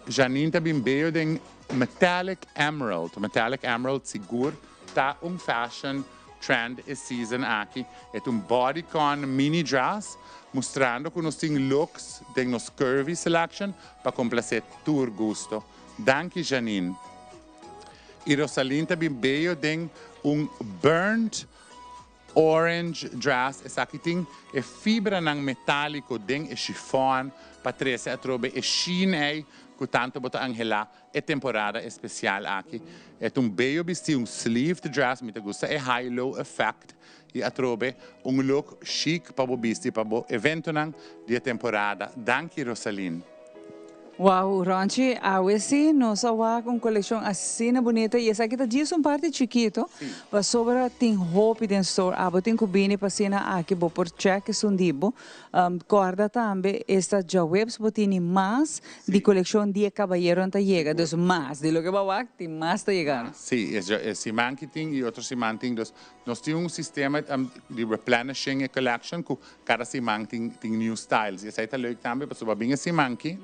Janine também veio de metallic emerald. Metallic emerald seguro tá fashion trend e season aqui. É bodycon mini dress, mostrando que nós temos looks de nos curvy selection para complacer tu gosto. Danke, Janine. E Rosaline também veio de burnt orange dress, essa aqui tem fibra ng metálico ding chiffon, patrese a trobe sheen ay, que tanto bota angela temporada especial aqui. É bello vestido, sleeved dress, me gusta high-low effect, e a trobe look chic para o vestir, para o evento de temporada. Danke, Rosaline. Wow, Ronchi, a veces nos hawa con colección así na bonita y esa kita diz parte chiquito, va sobra tin hopi den store, abo tin kubini pasina aqui bo por check sundibo, corda tambe esta já webs botini mais de colección de caballero anta llega, dos más de lo que va a tem más ta llegando. Sí, es marketing y otro marketing. Nós temos sistema de replenishing a collection que cada marketing tem new styles. E essa é leuk também, porque babing é marketing,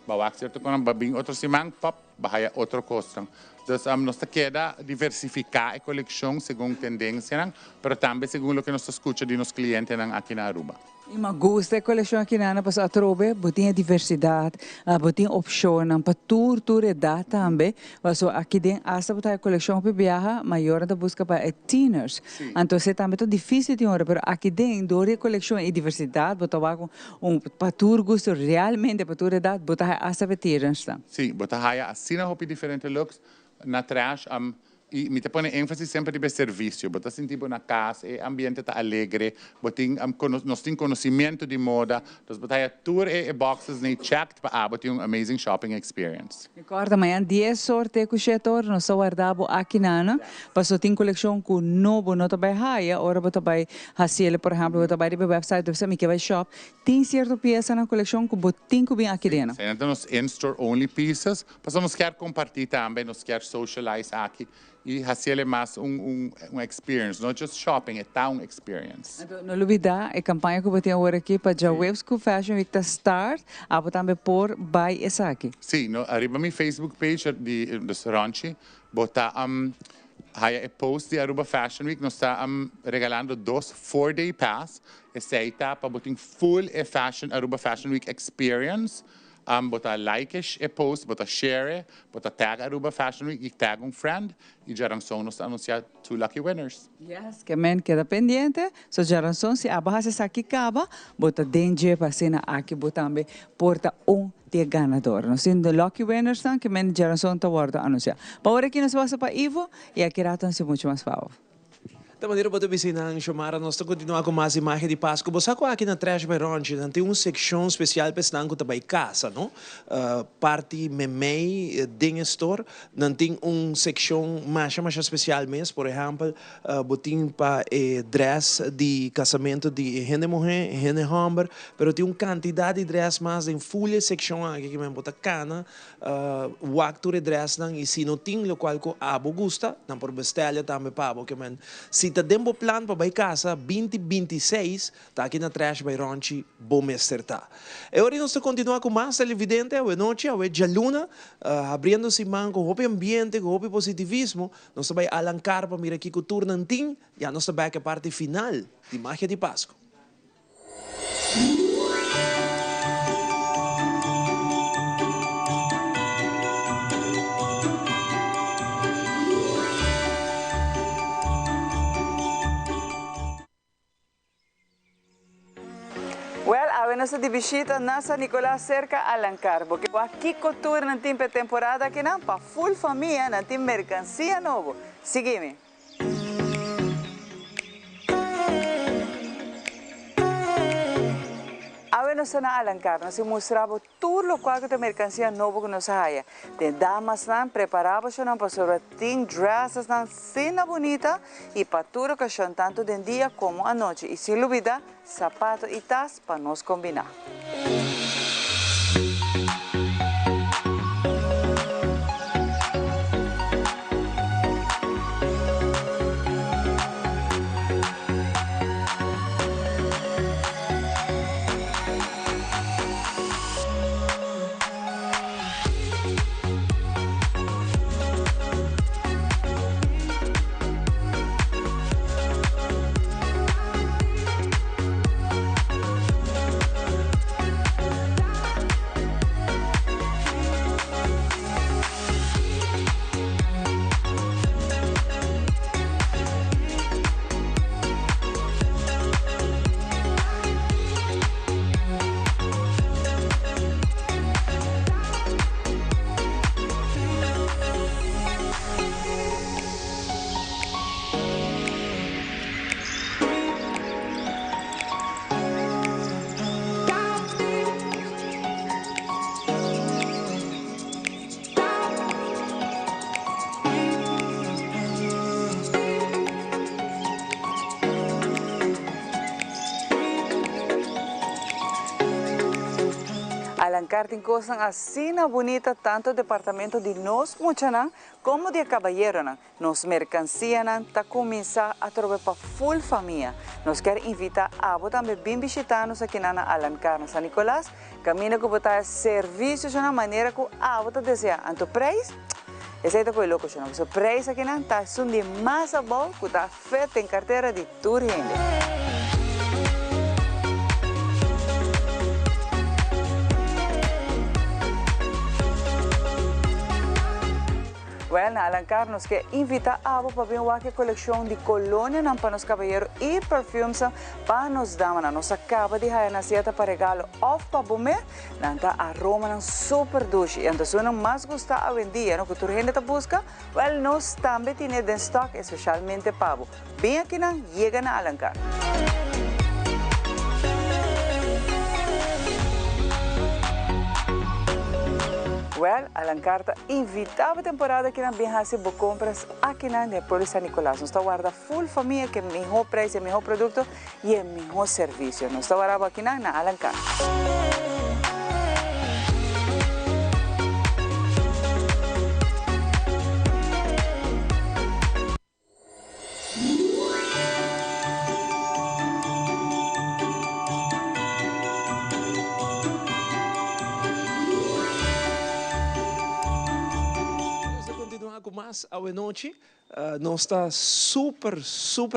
bawak certo quando babing outro marketing, pop, bahaya outro coisa. Então, nós queda diversificar a coleção segundo tendência, mas também segundo o que nós escuta de nossos clientes aqui na Aruba. E me gusta a coleção aqui na Ana, a trobe, botinha diversidade, botinha opção, para toda idade também. Mas aqui dentro, essa botar a coleção para viajar, maior da busca para teenagers. Então, também é difícil de hora, mas aqui dentro, a coleção e diversidade, botar para todo gosto, realmente para toda idade, botar essa para teenagers. Sim, botar assim na roupa diferente looks, na trash, e me põe ênfase sempre de serviço, botar assim tipo na casa, o ambiente tá alegre, nós temos conhecimento de moda, nós botar tour e boxes nem checked para botar amazing shopping experience. Recorda, amanhã 10 sorte com setor, nós só guardamos aqui na passou tem coleção com novo, não vai raia, ora botar vai haciele, por exemplo, botar vai de website, deve ser me que vai shop, tem certa peça na coleção com botinho bem aqui dentro. Então nós in-store only pieces, passamos quer compartilhar também, nós quer socialize aqui. E haciele mais experience, not just shopping, é town experience. Então, não olvidar, a campanha que eu botei agora aqui para já Webs com Fashion Week tá start, abo também por buy essa aqui. Sim, no, arriba mi Facebook page de Ronchi, botar haya post de Aruba Fashion Week, nós está regalando 2 4-day pass, essa para botar full Aruba Fashion Week experience. Botar like e post, botar share, botar tag Aruba Fashion Week e tag friend e já são nos anunciar 2 lucky winners. Yes, que men queda pendiente, so já são se abaixo essa aqui acaba, botar danger para cena aqui botar também porta de ganador. Nós temos lucky winners que men já são tawar anunciar. Para aqui nós vamos para Ivo e aqui raton se muito mais fácil. Da maneira para bisinang chamara nós estamos continuando com mais imagens de Páscoa. Você sabe aqui na Trash by Ronchi tem uma secção especial para estar com também casa, não? Parte memei ding store, não tem uma secção mais especial mesmo, por exemplo, botin para dress de casamento de gente mulher, gente homem, pero tem uma quantidade de dress mais em full secção aqui que me bota cana, o actor de dress não e se não tem o qual que abo gusta, não por bestelha também para que men se tá dentro do plano para ir casa 2026 tá aqui na Trash by Ronchi bom acertar. E agora nós continuamos com mais televidente a noite a de luna abrindo-se man com o ambiente com o positivismo nós vai alancar para mirar aqui com o turnantim e a nossa back a parte final de Magia de Páscoa. Nossa de visita nasa Nicolás cerca Alancar, porque aqui couture na temporada que não para full família na mercancia novo. Sigue-me. Nós na Alancar, nós mostramos tudo o quadro de mercancia novo que nós haya. De damas não preparamos não para sobre dresses não cena bonita e para tudo que são tanto de dia como à noite. E sem dúvida, sapato e tas para nós combinar. lugar tem coisas assim bonita, tanto departamento de nós, muchanan, como de caballero, nos mercancia, tá começar a trocar para full família. Nós quer invitar a também bem visitar-nos aqui na Alencar, na San Nicolás, caminho que botar serviços de uma maneira que a você deseja. Então, preço, esse é o louco, o preço aqui não está de mais bom que está feito em carteira de tour gente. Well, na Alencar nos quer invitar a para ver uma coleção de colônia para os caballeros e perfumes para nos damas. Nós acaba de ter na seta para regalo off para bome, nanta aroma super doce. Então, se não mais gosta a vender, no que tu gente está busca, well, nós também temos de stock especialmente para você. Bem aqui na chega na Alencar. Well, Alencar está invitava a temporada que não vem fazer compras aqui na Neapolis San Nicolás. Nós está guardando full família que é melhor preço, é melhor produto e é melhor serviço. Nós está guardando aqui na Alencar. Mas a noite nós está super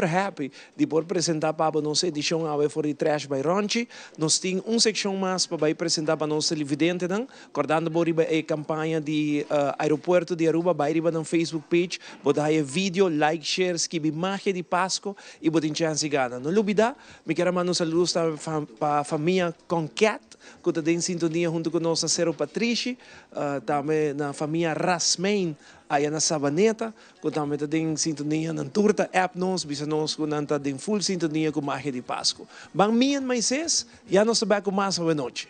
happy de poder apresentar para nossa edição a for the Trash by Ronchi. Nós temos uma secção mais para apresentar para nossa televidente, acordando por a campanha de aeroporto de Aruba, vai no Facebook page, botar vídeo, like, share, escrever magia de Páscoa e botar chance gana. Não olvidar, me quero mandar saludos para a família Concat, que está em sintonia junto com nossa Cero Patrícia, também na família Rasmain, aí na Sabaneta, que também está em sintonia na turta app nos, bisa nos que está em full sintonia com magia de Páscoa. Bang me and my sis, já nos sabemos mais a noite.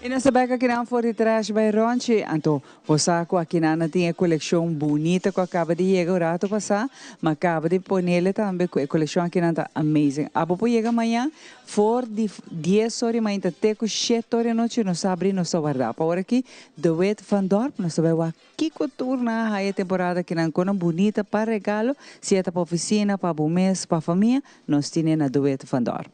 E nessa beca que não for de trás vai Ronchi, então você aqui na tem a coleção bonita que acaba de chegar o rato passar, mas acaba de pôr nele também a coleção aqui na tá amazing. A boa chega amanhã, for de 10 horas, mas até com 7 horas da noite não sabe não só guardar. Para aqui, The Wet Van Dorp, nós sabemos aqui que turna a temporada que não é bonita para regalo, se é para oficina, para o mês, para a família, nós temos na The Wet Van Dorp.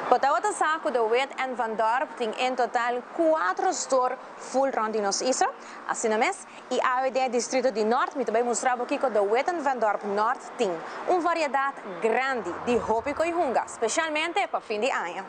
Potawata saco de Wet en Van Dorp tem em total 4 stores full rond nos Isra, assim mesmo, e a AWD Distrito de Norte, me também mostrava aqui que de Wet en Van Dorp Norte tem uma variedade grande de roupa e hunga, especialmente para fim de ano.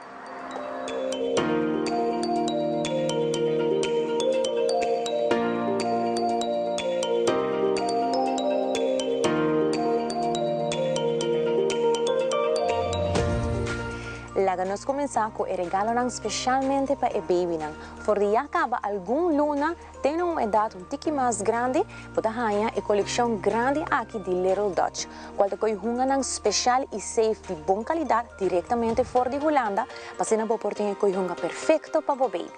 Lagamos começar com o regalo especialmente para o baby. For de acaba algum luna, tem uma idade um tique mais grande, pode ganhar a coleção grande aqui de Little Dutch. Quando coi hunga especial e safe de boa qualidade diretamente fora de Holanda, para ser na oportunidade coi hunga perfeito para o baby.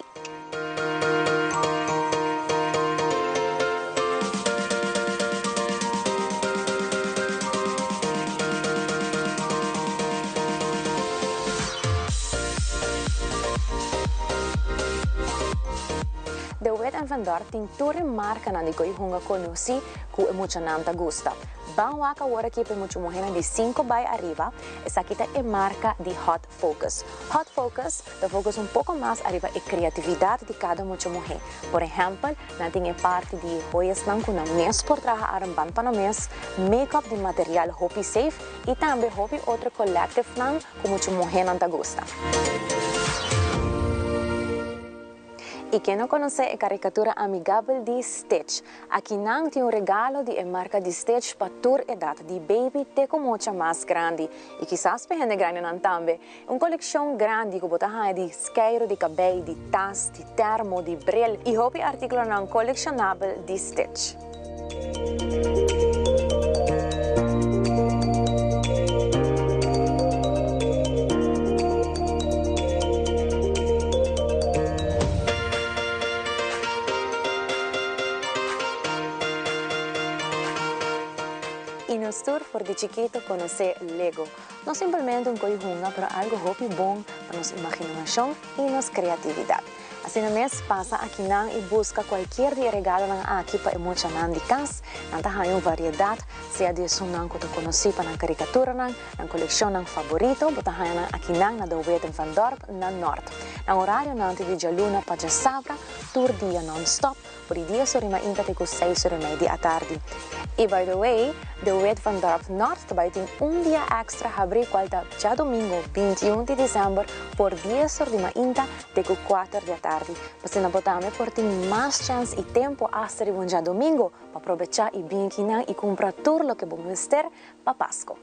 De Wet en Van Dorp tem toda marca na que hunga conheci que é muito nanta gusta. Bawaka agora aqui para muito morrer de 5 by arriba, essa aqui é marca de Hot Focus. Hot Focus dá focus pouco mais arriba a criatividade de cada muito morrer. Por exemplo, na tem parte de joias não com mês por trás armband para mês, make-up de material hopi safe e também hopi outro collective não com muito morrer nanta gusta. E quem não conhece a caricatura amigável de Stitch, aqui não tem regalo de marca de Stitch para toda idade, de baby até com muita mais grande. E quizás para gente grande não também. Uma coleção grande que botar de isqueiro, de cabelo, de tas, de termo, de bril e hobby artículo não colecionável de Stitch. Nos tour for de chiquito conocer Lego. No simplemente un coihunga, pero algo hobby bom para nos imaginación y nos creatividad. Assim mesmo, passa aqui e busca qualquer regalo aqui para emocionar de casa. Não tem uma variedade, seja de som que você conhece para a caricatura, na coleção favorito, você tem aqui na The Wet en Van Dorp, na Norte. No horário de Jaluna para Sabra, tour dia non-stop, por dia sobre uma inta com 6 horas da tarde. E by the way, The Wet Van Dorp Norte também tem dia extra abrir qualquer já domingo, 21 de dezembro, por 10 horas de uma inta com 4 da tarde. Você não pode por ter mais chance e tempo hasta de um dia domingo para aproveitar e vir aqui e comprar tudo o que vamos ter para Páscoa.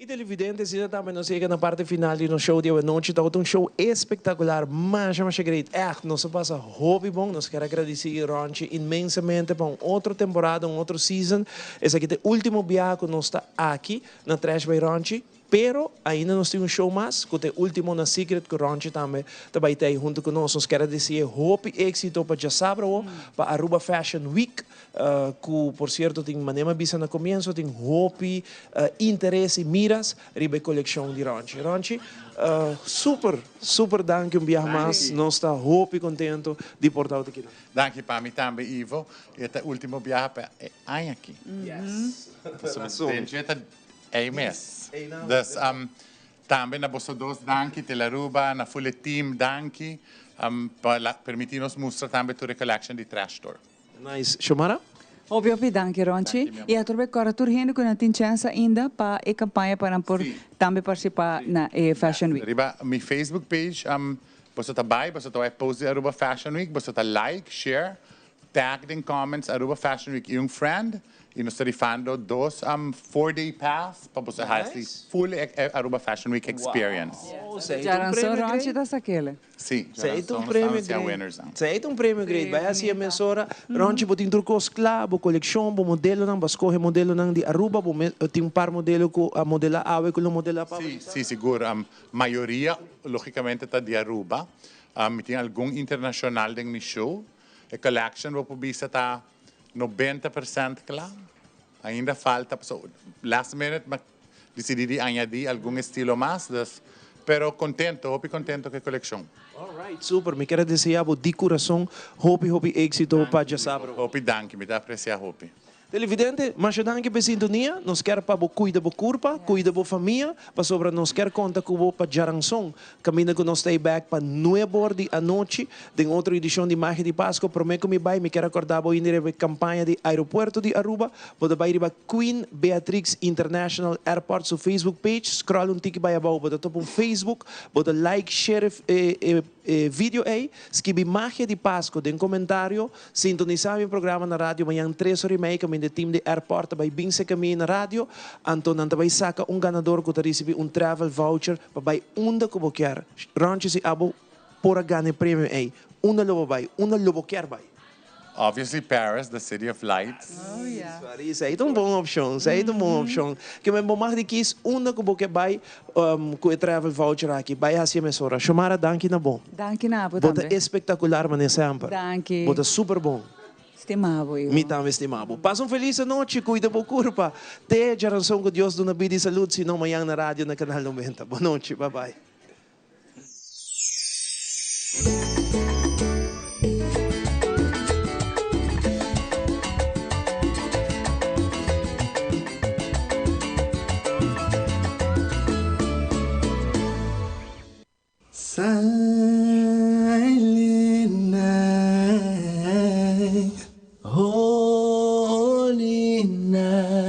Televidentes, e também nos chega na parte final do nosso show de hoje. Está um show espetacular, mas great. Nós passa hobby bom. Nós quero agradecer a Ronchi imensamente por outra temporada, outra season. Esse aqui é o último viagem que nós está aqui na Trash by Ronchi. Pero ainda nós temos um show mais, que é o último na Secret, que o Ronchi também vai ter junto conosco. Nós queremos dizer hope êxito para já sábado, para Aruba Fashion Week, que, por certo, tem maneira bisa no começo, tem hope, interesse e miras, riba a coleção de Ronchi. Ronchi, super danke um viagem mais, nós estamos hope contente de portar aqui. Danke para mim também, Ivo. Este último viagem para aqui. Yes. É mês. Dus Também na Bossa Dos Danki, Telaruba, na Full Team Danki, para permitir-nos mostrar também toda a collection de Trash Store. Nice. Xiomara? Obvio, danke Ronchi. E a turbe cora turhende com a tin chance ainda para a campanha para por também participar na Fashion Week. Riba, mi Facebook page, você tá by, você tá post Aruba Fashion Week, você tá like, share, tag in comments Aruba Fashion Week yung friend, e nós rifando 4-day pass para você nice. Full Aruba Fashion Week experience. Wow. Já lançou Ronchi da saquele? Sim, já lançou um prêmio grande. Vai assim a mensora, Ronchi botin turcos claro, coleção, bo modelo nang bascoge modelo nang di Aruba, bo tem par modelo ko a modela awe ko modela pa. Sim, seguro. Maioria logicamente tá de Aruba. Tem algum internacional dentro do show. A collection vou publicar tá 90% claro. Ainda falta, so, last minute decidi añadir algum estilo mais, pero contento com a coleção. Alright, super. Me quero desejar de coração, hope êxito para já sabe. Hope, danke, me dá apreciar hope. Televidente, mas danke pela sintonia. Nós quer para cuidar da corpo, cuidar da família, para sobre nós quer conta com para Jaranson. Caminha com nós stay back para 9 de a noite, de outra edição de Magia de Páscoa. Prometo me vai, me quero acordar para ir na campanha de aeroporto de Aruba, para vai ir para Queen Beatrix International Airport so Facebook page, scroll tique para abaixo, para top Facebook, para like, share vídeo aí, escreve Magia de Páscoa, tem comentário, sintonizar o programa na rádio amanhã 3h30, de time de airport vai bem se caminho na rádio, então não vai sacar ganador que recebe travel voucher para vai onde que quer. Ronchi se abo por ganhar prêmio aí, onde lo quer vai. Obviously Paris, the city of lights. Oh yeah. Isso aí é uma boa opção, isso aí é uma boa opção. Que me mais de que onde que vai com o travel voucher aqui, vai assim a sora. Xiomara, danke na bom. Danke na bom. Bota espetacular, mas sempre. Danke. Bota super bom. Estimado eu. Me também estimado. Passa feliz noite, cuida da corpo. Te geração com Deus na vida e saúde, se não amanhã na rádio na Canal 90. Boa noite, bye bye. Silent night, holy night.